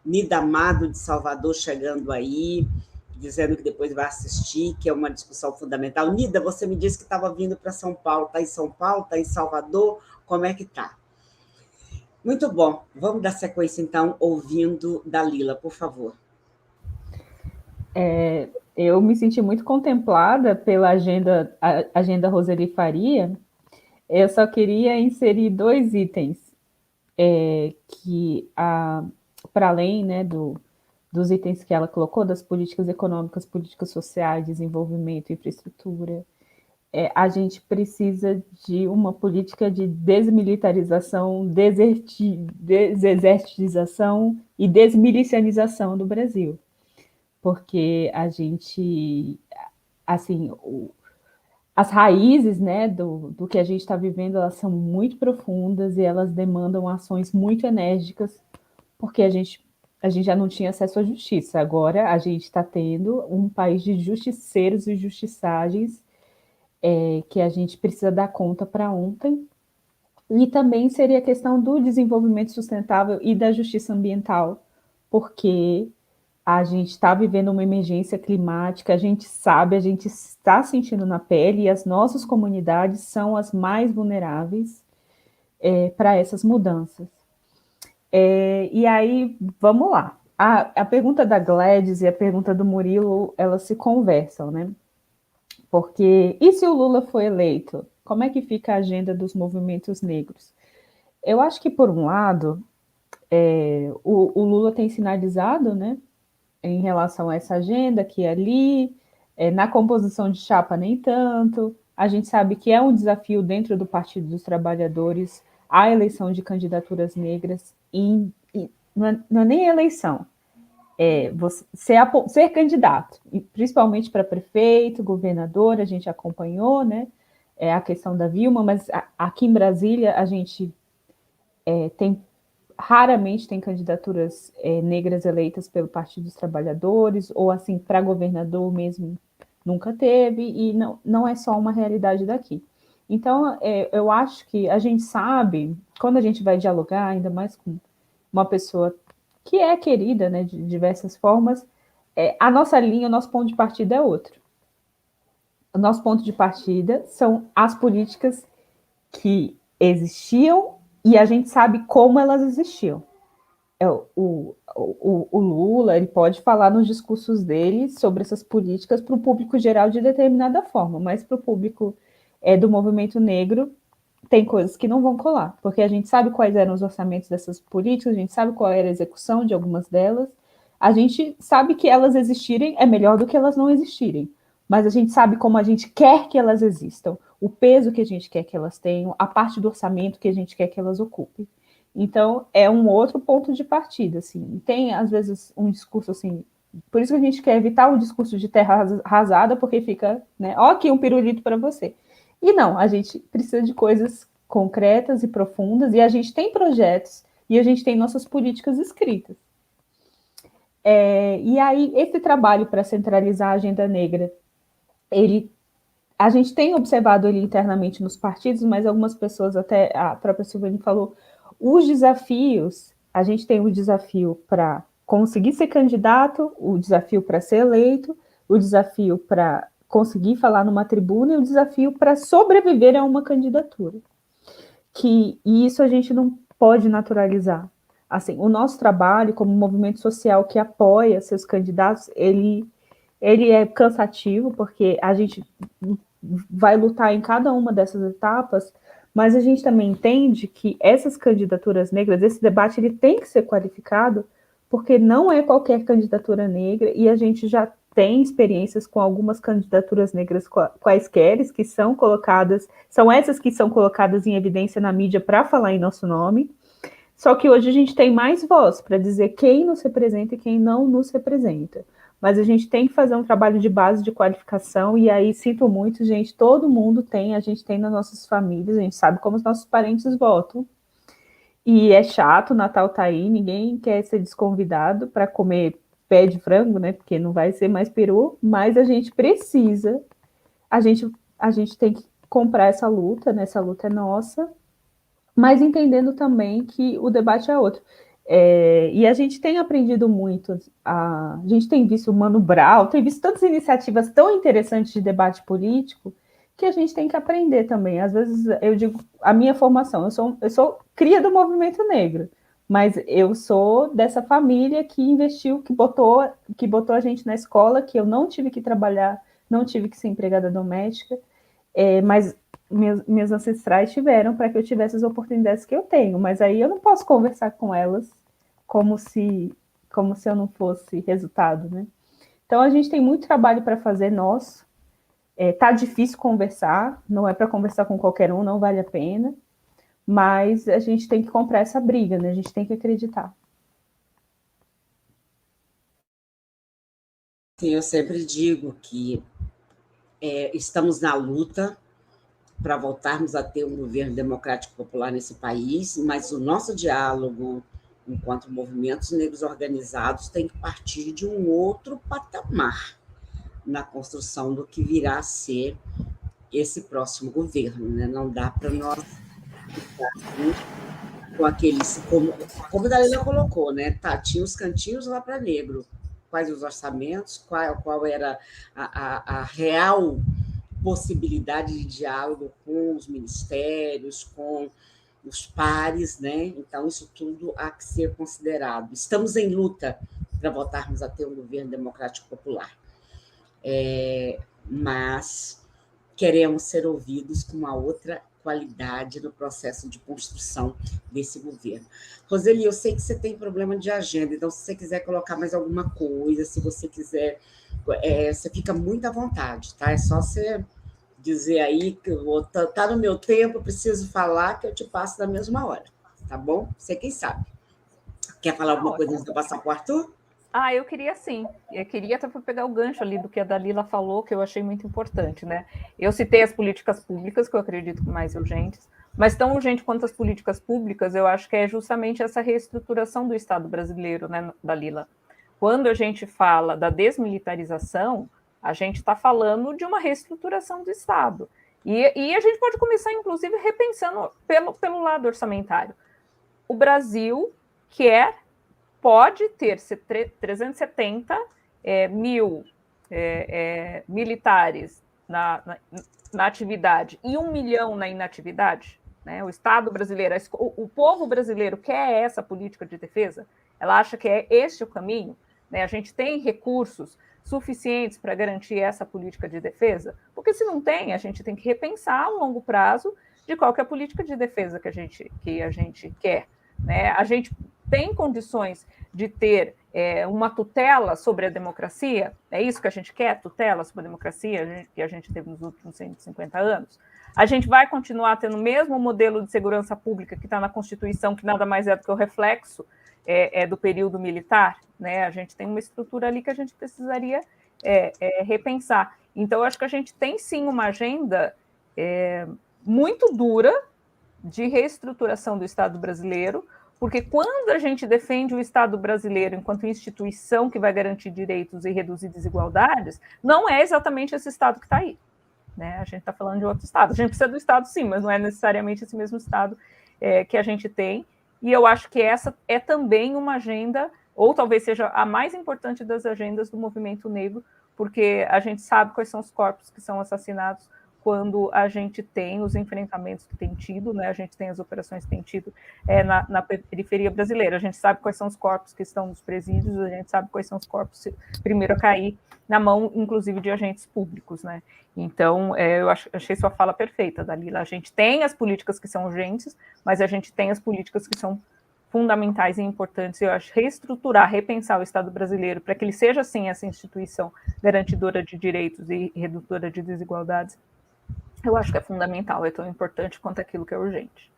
Nida Amado, de Salvador, chegando aí, dizendo que depois vai assistir, que é uma discussão fundamental. Nida, você me disse que estava vindo para São Paulo. Está em São Paulo? Está em Salvador? Como é que está? Muito bom. Vamos dar sequência, então, ouvindo Dalila, por favor. Eu me senti muito contemplada pela agenda Roseli Faria. Eu só queria inserir 2 itens que, para além, né, dos itens que ela colocou, das políticas econômicas, políticas sociais, desenvolvimento, infraestrutura, a gente precisa de uma política de desmilitarização, desertização e desmilicianização do Brasil. Porque a gente, assim, as raízes, né, do que a gente está vivendo, elas são muito profundas e elas demandam ações muito enérgicas, porque a gente já não tinha acesso à justiça. Agora a gente está tendo um país de justiceiros e justiçagens que a gente precisa dar conta para ontem. E também seria a questão do desenvolvimento sustentável e da justiça ambiental, porque a gente está vivendo uma emergência climática, a gente sabe, a gente está sentindo na pele, e as nossas comunidades são as mais vulneráveis para essas mudanças. E aí, vamos lá. A pergunta da Gladys e a pergunta do Murilo, elas se conversam, né? Porque, e se o Lula for eleito? Como é que fica a agenda dos movimentos negros? Eu acho que, por um lado, o Lula tem sinalizado, né, em relação a essa agenda, que ali, na composição de chapa, nem tanto. A gente sabe que é um desafio dentro do Partido dos Trabalhadores a eleição de candidaturas negras, não é nem eleição, você ser candidato, e principalmente para prefeito, governador, a gente acompanhou, né, a questão da Vilma, mas aqui em Brasília a gente raramente tem candidaturas negras eleitas pelo Partido dos Trabalhadores, ou assim, para governador mesmo, nunca teve, e não é só uma realidade daqui. Então, eu acho que a gente sabe, quando a gente vai dialogar, ainda mais com uma pessoa que é querida, né, de diversas formas, a nossa linha, o nosso ponto de partida é outro. O nosso ponto de partida são as políticas que existiam e a gente sabe como elas existiam. O Lula, ele pode falar nos discursos dele sobre essas políticas para o público geral de determinada forma, mas para o público do movimento negro tem coisas que não vão colar, porque a gente sabe quais eram os orçamentos dessas políticas, a gente sabe qual era a execução de algumas delas, a gente sabe que elas existirem é melhor do que elas não existirem, mas a gente sabe como a gente quer que elas existam, o peso que a gente quer que elas tenham, a parte do orçamento que a gente quer que elas ocupem. Então, é um outro ponto de partida, assim. Tem, às vezes, um discurso, assim, por isso que a gente quer evitar o discurso de terra arrasada, porque fica, né, ó, aqui um pirulito para você. E não, a gente precisa de coisas concretas e profundas, e a gente tem projetos, e a gente tem nossas políticas escritas. E aí, esse trabalho para centralizar a agenda negra, a gente tem observado ele internamente nos partidos, mas algumas pessoas, até a própria Silvane falou, os desafios, a gente tem o desafio para conseguir ser candidato, o desafio para ser eleito, o desafio para conseguir falar numa tribuna e o desafio para sobreviver a uma candidatura. E isso a gente não pode naturalizar. Assim, o nosso trabalho como movimento social que apoia seus candidatos, ele é cansativo, porque a gente vai lutar em cada uma dessas etapas, mas a gente também entende que essas candidaturas negras, esse debate, ele tem que ser qualificado, porque não é qualquer candidatura negra, e a gente já tem experiências com algumas candidaturas negras quaisquer, que são colocadas, são essas que são colocadas em evidência na mídia para falar em nosso nome, só que hoje a gente tem mais voz para dizer quem nos representa e quem não nos representa. Mas a gente tem que fazer um trabalho de base de qualificação, e aí sinto muito, gente, todo mundo tem, a gente tem nas nossas famílias, a gente sabe como os nossos parentes votam, e é chato, o Natal tá aí, ninguém quer ser desconvidado para comer pé de frango, né, porque não vai ser mais peru, mas a gente precisa, a gente tem que comprar essa luta, né, essa luta é nossa, mas entendendo também que o debate é outro. E a gente tem aprendido muito, a gente tem visto o Mano Brown, tem visto tantas iniciativas tão interessantes de debate político, que a gente tem que aprender também. Às vezes, eu digo, a minha formação, eu sou cria do movimento negro, Mas eu sou dessa família que investiu, que botou a gente na escola, que eu não tive que trabalhar, não tive que ser empregada doméstica, mas meus ancestrais tiveram para que eu tivesse as oportunidades que eu tenho. Mas aí eu não posso conversar com elas como se eu não fosse resultado, né? Então a gente tem muito trabalho para fazer, nós. Tá difícil conversar, não é para conversar com qualquer um, não vale a pena. Mas a gente tem que comprar essa briga, né? A gente tem que acreditar. Sim, eu sempre digo que estamos na luta para voltarmos a ter um governo democrático popular nesse país, mas o nosso diálogo, enquanto movimentos negros organizados, tem que partir de um outro patamar na construção do que virá a ser esse próximo governo, né? Não dá para nós ficar assim, com aqueles, como a Dalila colocou, né? Tá, tinha os cantinhos lá para negro, quais os orçamentos, qual era a real possibilidade de diálogo com os ministérios, com os pares, né? Então, isso tudo há que ser considerado. Estamos em luta para voltarmos a ter um governo democrático popular. Mas queremos ser ouvidos com uma outra qualidade no processo de construção desse governo. Roseli, eu sei que você tem problema de agenda, então, se você quiser colocar mais alguma coisa, se você quiser, você fica muito à vontade, tá? É só você dizer aí que tá no meu tempo, eu preciso falar, que eu te passo na mesma hora, tá bom? Você quem sabe. Quer falar alguma coisa antes de eu passar para o Arthur? Eu queria sim. Eu queria até para pegar o gancho ali do que a Dalila falou, que eu achei muito importante, né? Eu citei as políticas públicas, que eu acredito mais urgentes, mas tão urgente quanto as políticas públicas, eu acho que é justamente essa reestruturação do Estado brasileiro, né, Dalila? Quando a gente fala da desmilitarização, a gente está falando de uma reestruturação do Estado. E a gente pode começar, inclusive, repensando pelo lado orçamentário. O Brasil pode ter 370 mil militares na atividade e 1 milhão na inatividade, né? O Estado brasileiro, o povo brasileiro quer essa política de defesa? Ela acha que é este o caminho? Né? A gente tem recursos suficientes para garantir essa política de defesa? Porque se não tem, a gente tem que repensar a longo prazo de qual que é a política de defesa que a gente quer. Né? A gente tem condições de ter uma tutela sobre a democracia? É isso que a gente quer, tutela sobre a democracia, que a gente teve nos últimos 150 anos? A gente vai continuar tendo o mesmo modelo de segurança pública que está na Constituição, que nada mais é do que o reflexo do período militar? Né? A gente tem uma estrutura ali que a gente precisaria repensar. Então, eu acho que a gente tem, sim, uma agenda muito dura de reestruturação do Estado brasileiro, porque quando a gente defende o Estado brasileiro enquanto instituição que vai garantir direitos e reduzir desigualdades, não é exatamente esse Estado que está aí. Né? A gente está falando de outro Estado. A gente precisa do Estado, sim, mas não é necessariamente esse mesmo Estado que a gente tem. E eu acho que essa é também uma agenda, ou talvez seja a mais importante das agendas do movimento negro, porque a gente sabe quais são os corpos que são assassinados quando a gente tem os enfrentamentos que tem tido, né? A gente tem as operações que tem tido na periferia brasileira. A gente sabe quais são os corpos que estão nos presídios, a gente sabe quais são os corpos primeiro a cair na mão, inclusive, de agentes públicos, né? Então, eu achei sua fala perfeita, Dalila. A gente tem as políticas que são urgentes, mas a gente tem as políticas que são fundamentais e importantes. Eu acho reestruturar, repensar o Estado brasileiro para que ele seja, sim, essa instituição garantidora de direitos e redutora de desigualdades. Eu acho que é fundamental, é tão importante quanto aquilo que é urgente.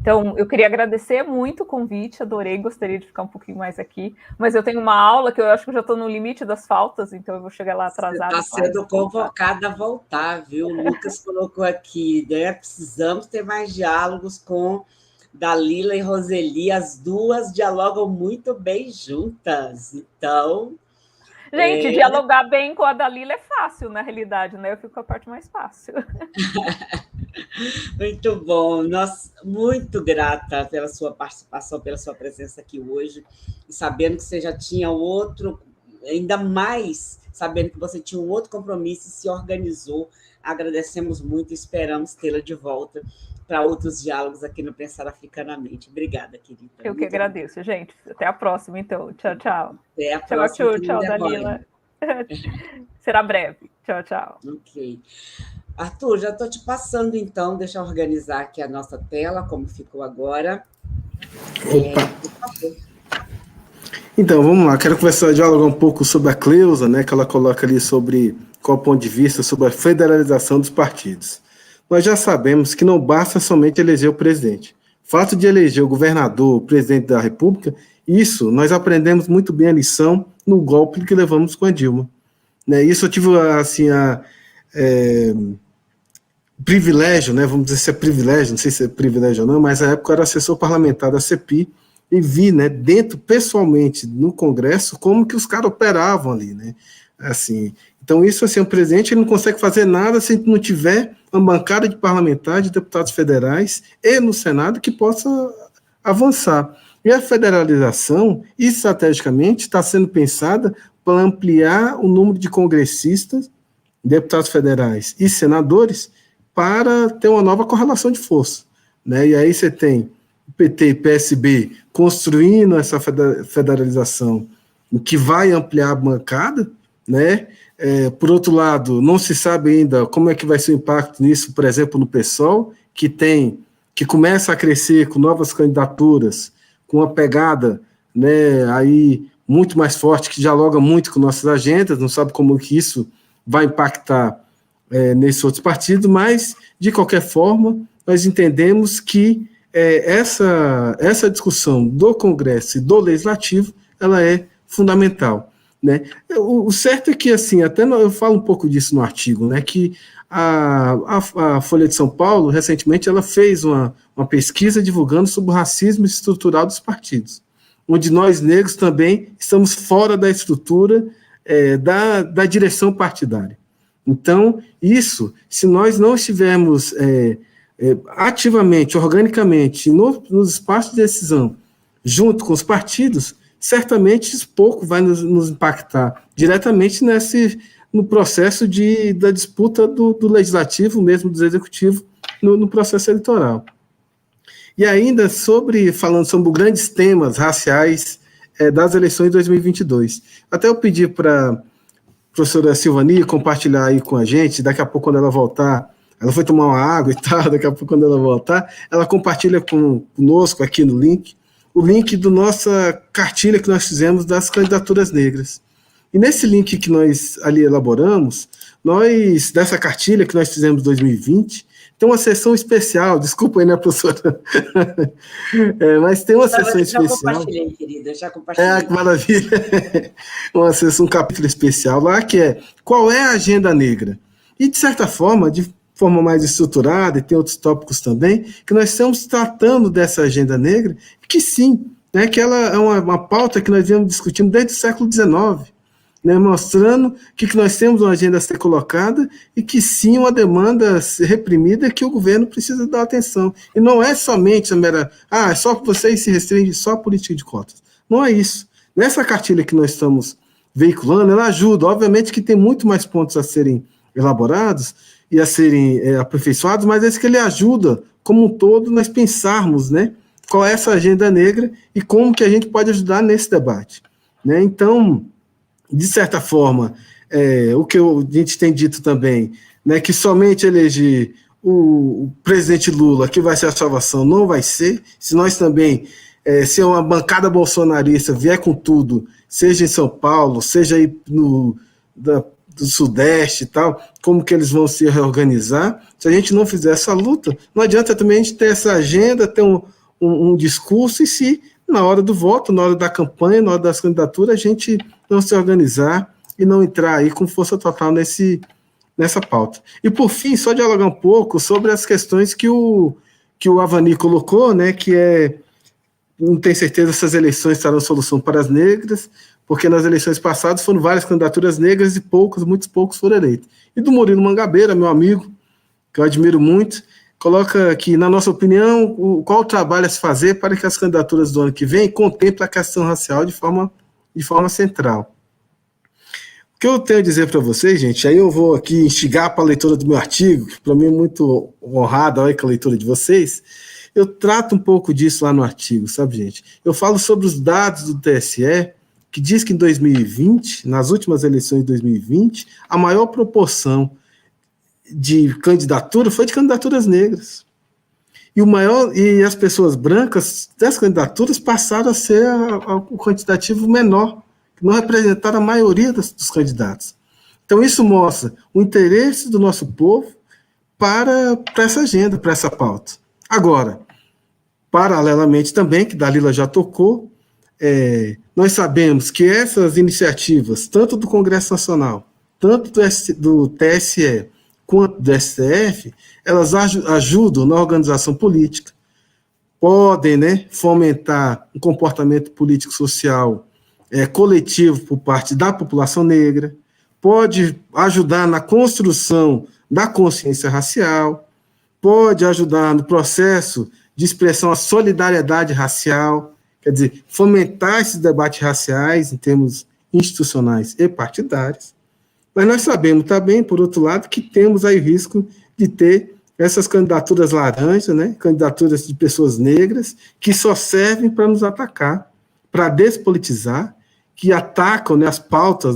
Então, eu queria agradecer muito o convite, adorei, gostaria de ficar um pouquinho mais aqui, mas eu tenho uma aula que eu acho que eu já estou no limite das faltas, então eu vou chegar lá atrasada. Você está sendo convocada a voltar, viu? O Lucas colocou aqui, né? Precisamos ter mais diálogos com Dalila e Roseli, as duas dialogam muito bem juntas, então... Gente, dialogar bem com a Dalila é fácil, na realidade, né? Eu fico com a parte mais fácil. Muito bom. Nossa, muito grata pela sua participação, pela sua presença aqui hoje, e sabendo que você já tinha outro, ainda mais sabendo que você tinha um outro compromisso e se organizou. Agradecemos muito e esperamos tê-la de volta para outros diálogos aqui no Pensar Africanamente. Obrigada, querida. Eu que agradeço, gente. Até a próxima, então. Tchau, tchau. Até a próxima. Tchau, Dalila. Será breve. Tchau, tchau. Ok. Arthur, já estou te passando, então. Deixa eu organizar aqui a nossa tela, como ficou agora. Opa! Por favor. Então, vamos lá. Quero dialogar um pouco sobre a Cleusa, né, que ela coloca ali sobre qual o ponto de vista sobre a federalização dos partidos. Nós já sabemos que não basta somente eleger o presidente. O fato de eleger o governador, o presidente da República, isso nós aprendemos muito bem a lição no golpe que levamos com a Dilma. Né, isso eu tive, assim, privilégio, né, vamos dizer se é privilégio, não sei se é privilégio ou não, mas na época eu era assessor parlamentar da CPI e vi, né, dentro, pessoalmente, no Congresso, como que os caras operavam ali, né, assim. Então isso, assim, o presidente ele não consegue fazer nada se não tiver uma bancada de parlamentares, de deputados federais e no Senado que possa avançar. E a federalização, estrategicamente, está sendo pensada para ampliar o número de congressistas, deputados federais e senadores para ter uma nova correlação de força. Né? E aí você tem o PT e PSB construindo essa federalização, o que vai ampliar a bancada, né? Por outro lado, não se sabe ainda como é que vai ser o impacto nisso, por exemplo, no PSOL, que começa a crescer com novas candidaturas, com uma pegada, né, aí muito mais forte, que dialoga muito com nossas agendas, não sabe como que isso vai impactar nesses outros partidos, mas, de qualquer forma, nós entendemos que essa discussão do Congresso e do Legislativo, ela é fundamental. Né? O certo é que, assim, até eu falo um pouco disso no artigo, né, que a Folha de São Paulo, recentemente, ela fez uma pesquisa divulgando sobre o racismo estrutural dos partidos, onde nós, negros, também estamos fora da estrutura da direção partidária. Então, isso, se nós não estivermos ativamente, organicamente, nos espaços de decisão, junto com os partidos, certamente isso pouco vai nos impactar diretamente no processo da disputa do legislativo, mesmo do executivo, no processo eleitoral. E ainda falando sobre grandes temas raciais das eleições de 2022. Até eu pedi para a professora Silvani compartilhar aí com a gente, daqui a pouco quando ela voltar, ela foi tomar uma água e tal, daqui a pouco quando ela voltar, ela compartilha conosco aqui no link, o link da nossa cartilha que nós fizemos das candidaturas negras. E nesse link que nós ali elaboramos, dessa cartilha que nós fizemos em 2020, tem uma sessão especial, desculpa aí, né, professora? Mas tem uma sessão especial. Já compartilhei, querida, já compartilhei. Que maravilha! Um capítulo especial lá que é qual é a agenda negra? E, de certa forma, de forma mais estruturada, e tem outros tópicos também, que nós estamos tratando dessa agenda negra, que sim, né, que ela é uma pauta que nós viemos discutindo desde o século XIX, né, mostrando que nós temos uma agenda a ser colocada e que sim, uma demanda reprimida que o governo precisa dar atenção. E não é somente a mera, é só que vocês se restringem só à política de cotas. Não é isso. Nessa cartilha que nós estamos veiculando, ela ajuda, obviamente que tem muito mais pontos a serem elaborados e a serem aperfeiçoados, mas é isso que ele ajuda, como um todo, nós pensarmos, né, qual é essa agenda negra e como que a gente pode ajudar nesse debate. Né? Então, de certa forma, o que a gente tem dito também, né, que somente eleger o presidente Lula, que vai ser a salvação, não vai ser. Se nós também, se uma bancada bolsonarista vier com tudo, seja em São Paulo, seja aí do Sudeste e tal, como que eles vão se reorganizar, se a gente não fizer essa luta, não adianta também a gente ter essa agenda, ter um discurso, e se na hora do voto, na hora da campanha, na hora das candidaturas, a gente não se organizar e não entrar aí com força total nessa pauta. E, por fim, só dialogar um pouco sobre as questões que o Avani colocou, né, que não tem certeza se as eleições terão solução para as negras, porque nas eleições passadas foram várias candidaturas negras e muitos poucos foram eleitos. E do Murilo Mangabeira, meu amigo, que eu admiro muito, coloca aqui, na nossa opinião, qual o trabalho a se fazer para que as candidaturas do ano que vem contemplem a questão racial de forma central. que eu tenho a dizer para vocês, gente, aí eu vou aqui instigar para a leitura do meu artigo, que para mim é muito honrado com a leitura de vocês. Eu trato um pouco disso lá no artigo, sabe, gente? Eu falo sobre os dados do TSE, que diz que em 2020, nas últimas eleições de 2020, a maior proporção de candidatura foi de candidaturas negras. E as pessoas brancas das candidaturas passaram a ser o quantitativo menor, que não representaram a maioria dos candidatos. Então, isso mostra o interesse do nosso povo para essa agenda, para essa pauta. Agora, paralelamente também, que Dalila já tocou, nós sabemos que essas iniciativas, tanto do Congresso Nacional, tanto do TSE, quanto do STF, elas ajudam na organização política, podem, né, fomentar um comportamento político-social coletivo por parte da população negra, pode ajudar na construção da consciência racial, pode ajudar no processo de expressão à solidariedade racial, quer dizer, fomentar esses debates raciais em termos institucionais e partidários. Mas nós sabemos também, por outro lado, que temos aí o risco de ter essas candidaturas laranjas, né, candidaturas de pessoas negras, que só servem para nos atacar, para despolitizar, que atacam, né,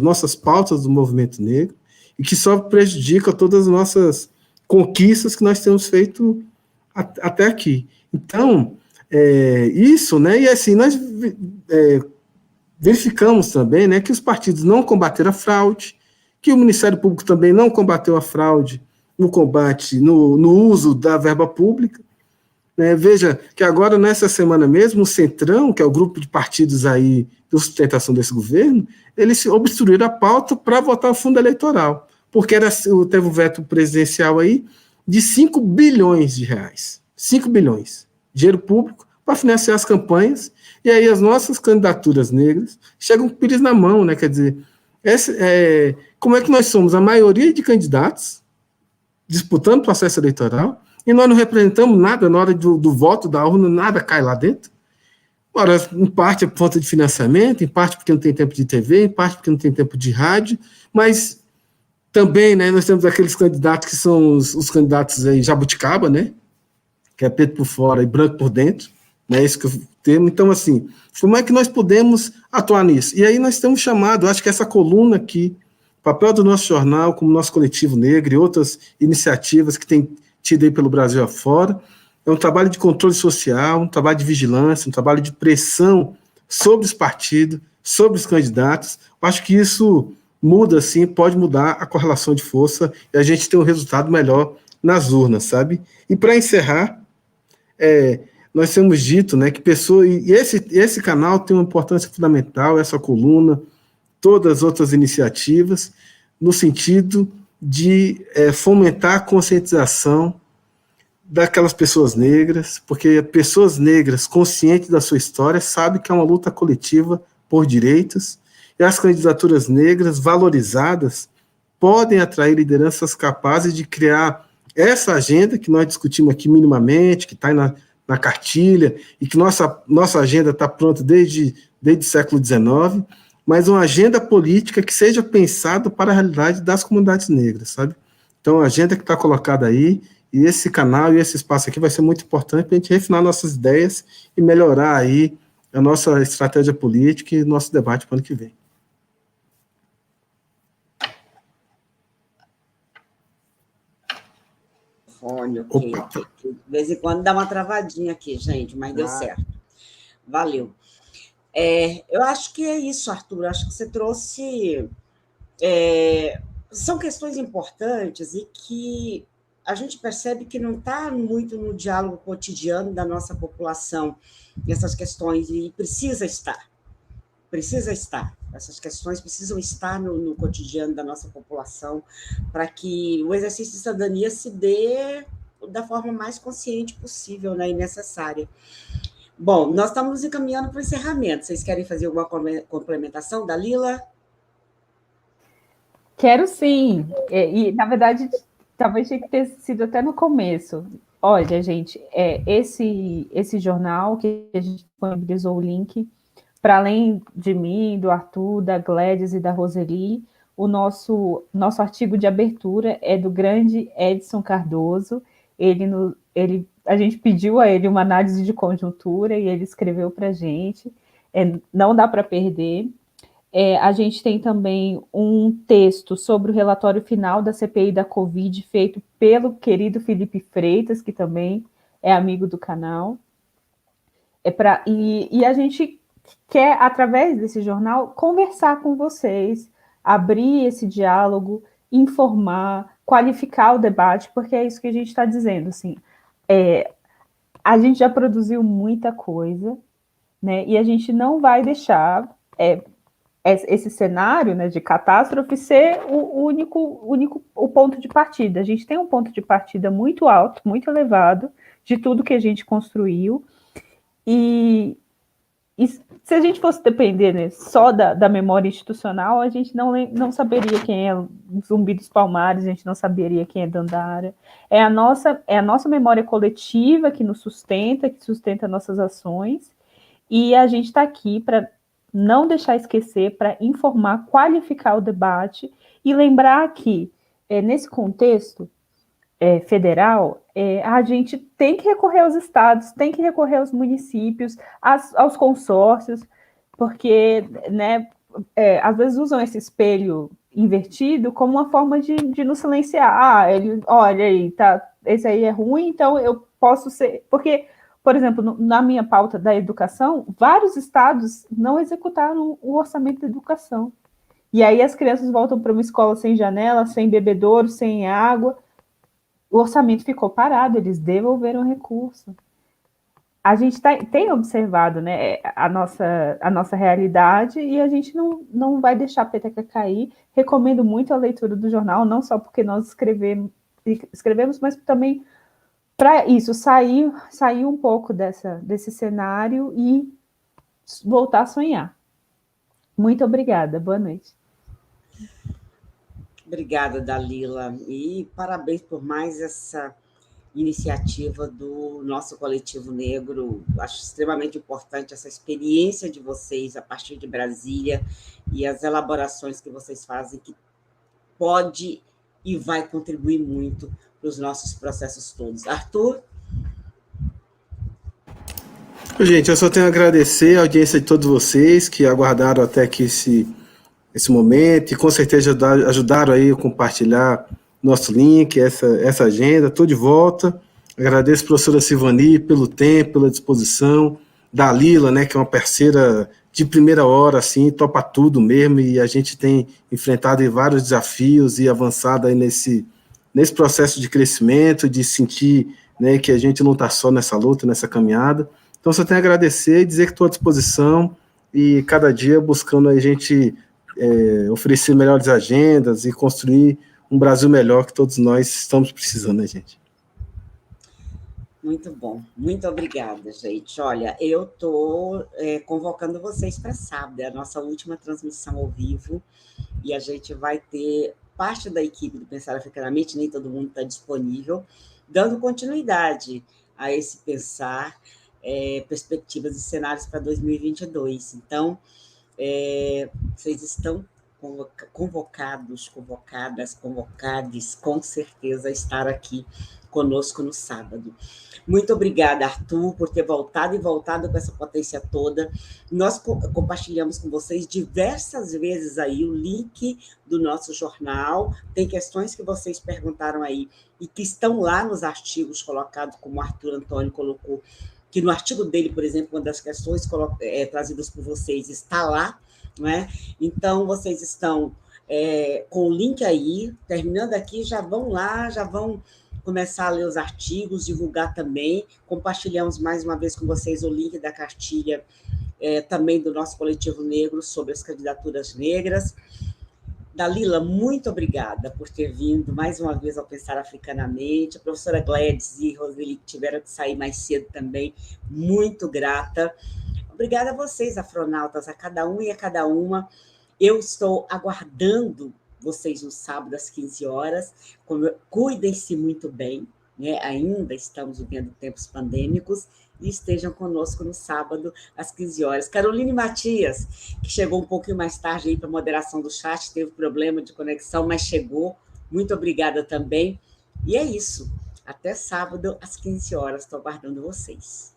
nossas pautas do movimento negro, e que só prejudicam todas as nossas conquistas que nós temos feito até aqui. Então, isso, né, e assim, nós verificamos também, né, que os partidos não combateram a fraude, que o Ministério Público também não combateu a fraude no combate, no uso da verba pública. Veja que agora, nessa semana mesmo, o Centrão, que é o grupo de partidos aí de sustentação desse governo, eles obstruíram a pauta para votar o fundo eleitoral, porque teve um veto presidencial aí de 5 bilhões de reais. 5 bilhões. Dinheiro público para financiar as campanhas, e aí as nossas candidaturas negras chegam com o pires na mão, né? Quer dizer, como é que nós somos a maioria de candidatos disputando o processo eleitoral, e nós não representamos nada na hora do voto, da urna, nada cai lá dentro. Ora, em parte é por falta de financiamento, em parte porque não tem tempo de TV, em parte porque não tem tempo de rádio, mas também, né, nós temos aqueles candidatos que são os candidatos aí, jabuticaba, né, que é preto por fora e branco por dentro, né, isso que eu tenho. Então, assim, como é que nós podemos atuar nisso? E aí nós temos chamado, acho que essa coluna aqui, o papel do nosso jornal, como nosso coletivo negro e outras iniciativas que tem tido aí pelo Brasil afora, é um trabalho de controle social, um trabalho de vigilância, um trabalho de pressão sobre os partidos, sobre os candidatos. Eu acho que isso muda, sim, pode mudar a correlação de força e a gente tem um resultado melhor nas urnas, sabe? E para encerrar, nós temos dito, né, que pessoas, e esse canal tem uma importância fundamental, essa coluna, todas as outras iniciativas, no sentido de fomentar a conscientização daquelas pessoas negras, porque pessoas negras conscientes da sua história sabem que é uma luta coletiva por direitos, e as candidaturas negras valorizadas podem atrair lideranças capazes de criar essa agenda que nós discutimos aqui minimamente, que está na cartilha, e que nossa agenda está pronta desde o século XIX, mas uma agenda política que seja pensada para a realidade das comunidades negras, sabe? Então, a agenda que está colocada aí, e esse canal e esse espaço aqui vai ser muito importante para a gente refinar nossas ideias e melhorar aí a nossa estratégia política e nosso debate para o ano que vem. Fone, ok. De vez em quando dá uma travadinha aqui, gente, mas deu certo. Valeu. Eu acho que é isso, Arthur. Acho que você trouxe... são questões importantes e que a gente percebe que não está muito no diálogo cotidiano da nossa população, essas questões, e precisa estar. Essas questões precisam estar no cotidiano da nossa população para que o exercício de cidadania se dê da forma mais consciente possível, né, e necessária. Bom, nós estamos nos encaminhando para o encerramento. Vocês querem fazer alguma complementação, Dalila? Quero sim. E na verdade, talvez tenha que ter sido até no começo. Olha, gente, esse jornal que a gente disponibilizou o link, para além de mim, do Arthur, da Gladys e da Roseli, O nosso artigo de abertura é do grande Edson Cardoso. A gente pediu a ele uma análise de conjuntura e ele escreveu para a gente. Não dá para perder. A gente tem também um texto sobre o relatório final da CPI da Covid, feito pelo querido Felipe Freitas, que também é amigo do canal. E a gente quer, através desse jornal, conversar com vocês, abrir esse diálogo, informar, qualificar o debate, porque é isso que a gente está dizendo. Assim, a gente já produziu muita coisa, né, e a gente não vai deixar esse cenário, né, de catástrofe ser o único ponto de partida. A gente tem um ponto de partida muito alto, muito elevado, de tudo que a gente construiu, e se a gente fosse depender, né, só da memória institucional, a gente não saberia quem é o Zumbi dos Palmares, a gente não saberia quem é Dandara. É a nossa memória coletiva que nos sustenta, que sustenta nossas ações, e a gente está aqui para não deixar esquecer, para informar, qualificar o debate e lembrar que, nesse contexto federal, a gente tem que recorrer aos estados, tem que recorrer aos municípios, aos consórcios, porque, né, às vezes usam esse espelho invertido como uma forma de nos silenciar. Olha aí, tá, esse aí é ruim, então eu posso ser... Porque, por exemplo, na minha pauta da educação, vários estados não executaram o orçamento da educação. E aí as crianças voltam para uma escola sem janela, sem bebedouro, sem água. O orçamento ficou parado, eles devolveram o recurso. A gente tem observado, né, a nossa realidade, e a gente não vai deixar a peteca cair. Recomendo muito a leitura do jornal, não só porque nós escrevemos, mas também para isso, sair um pouco desse cenário e voltar a sonhar. Muito obrigada, boa noite. Obrigada, Dalila, e parabéns por mais essa iniciativa do nosso coletivo negro. Acho extremamente importante essa experiência de vocês a partir de Brasília e as elaborações que vocês fazem, que pode e vai contribuir muito para os nossos processos todos. Arthur? Gente, eu só tenho a agradecer a audiência de todos vocês que aguardaram até aqui esse momento e com certeza ajudaram aí a compartilhar nosso link, essa agenda. Estou de volta. Agradeço a professora Silvani pelo tempo, pela disposição. Dalila, né, que é uma parceira de primeira hora, assim, topa tudo mesmo, e a gente tem enfrentado aí vários desafios e avançado aí nesse processo de crescimento, de sentir, né, que a gente não está só nessa luta, nessa caminhada. Então, só tenho a agradecer e dizer que estou à disposição e cada dia buscando a gente oferecer melhores agendas e construir um Brasil melhor que todos nós estamos precisando, né, gente? Muito bom, muito obrigada, gente. Olha, eu estou convocando vocês para sábado, é a nossa última transmissão ao vivo, e a gente vai ter parte da equipe do Pensar Africanamente, nem todo mundo está disponível, dando continuidade a esse pensar, perspectivas e cenários para 2022. Então, vocês estão convocados, convocadas, convocades, com certeza, a estar aqui conosco no sábado. Muito obrigada, Arthur, por ter voltado com essa potência toda. Nós compartilhamos com vocês diversas vezes aí o link do nosso jornal. Tem questões que vocês perguntaram aí e que estão lá nos artigos colocados, como o Arthur Antônio colocou, que no artigo dele, por exemplo, uma das questões trazidas por vocês está lá, não é? Então, vocês estão com o link aí, terminando aqui, já vão lá, já vão começar a ler os artigos, divulgar também. Compartilhamos mais uma vez com vocês o link da cartilha também do nosso coletivo negro sobre as candidaturas negras. Dalila, muito obrigada por ter vindo mais uma vez ao Pensar Africanamente. A professora Gladys e Roseli, que tiveram que sair mais cedo também, muito grata. Obrigada a vocês, afronautas, a cada um e a cada uma. Eu estou aguardando vocês no sábado às 15 horas. Cuidem-se muito bem, né? Ainda estamos vivendo tempos pandêmicos, e estejam conosco no sábado, às 15 horas. Caroline Matias, que chegou um pouquinho mais tarde aí para a moderação do chat, teve problema de conexão, mas chegou. Muito obrigada também. E é isso. Até sábado, às 15 horas. Estou aguardando vocês.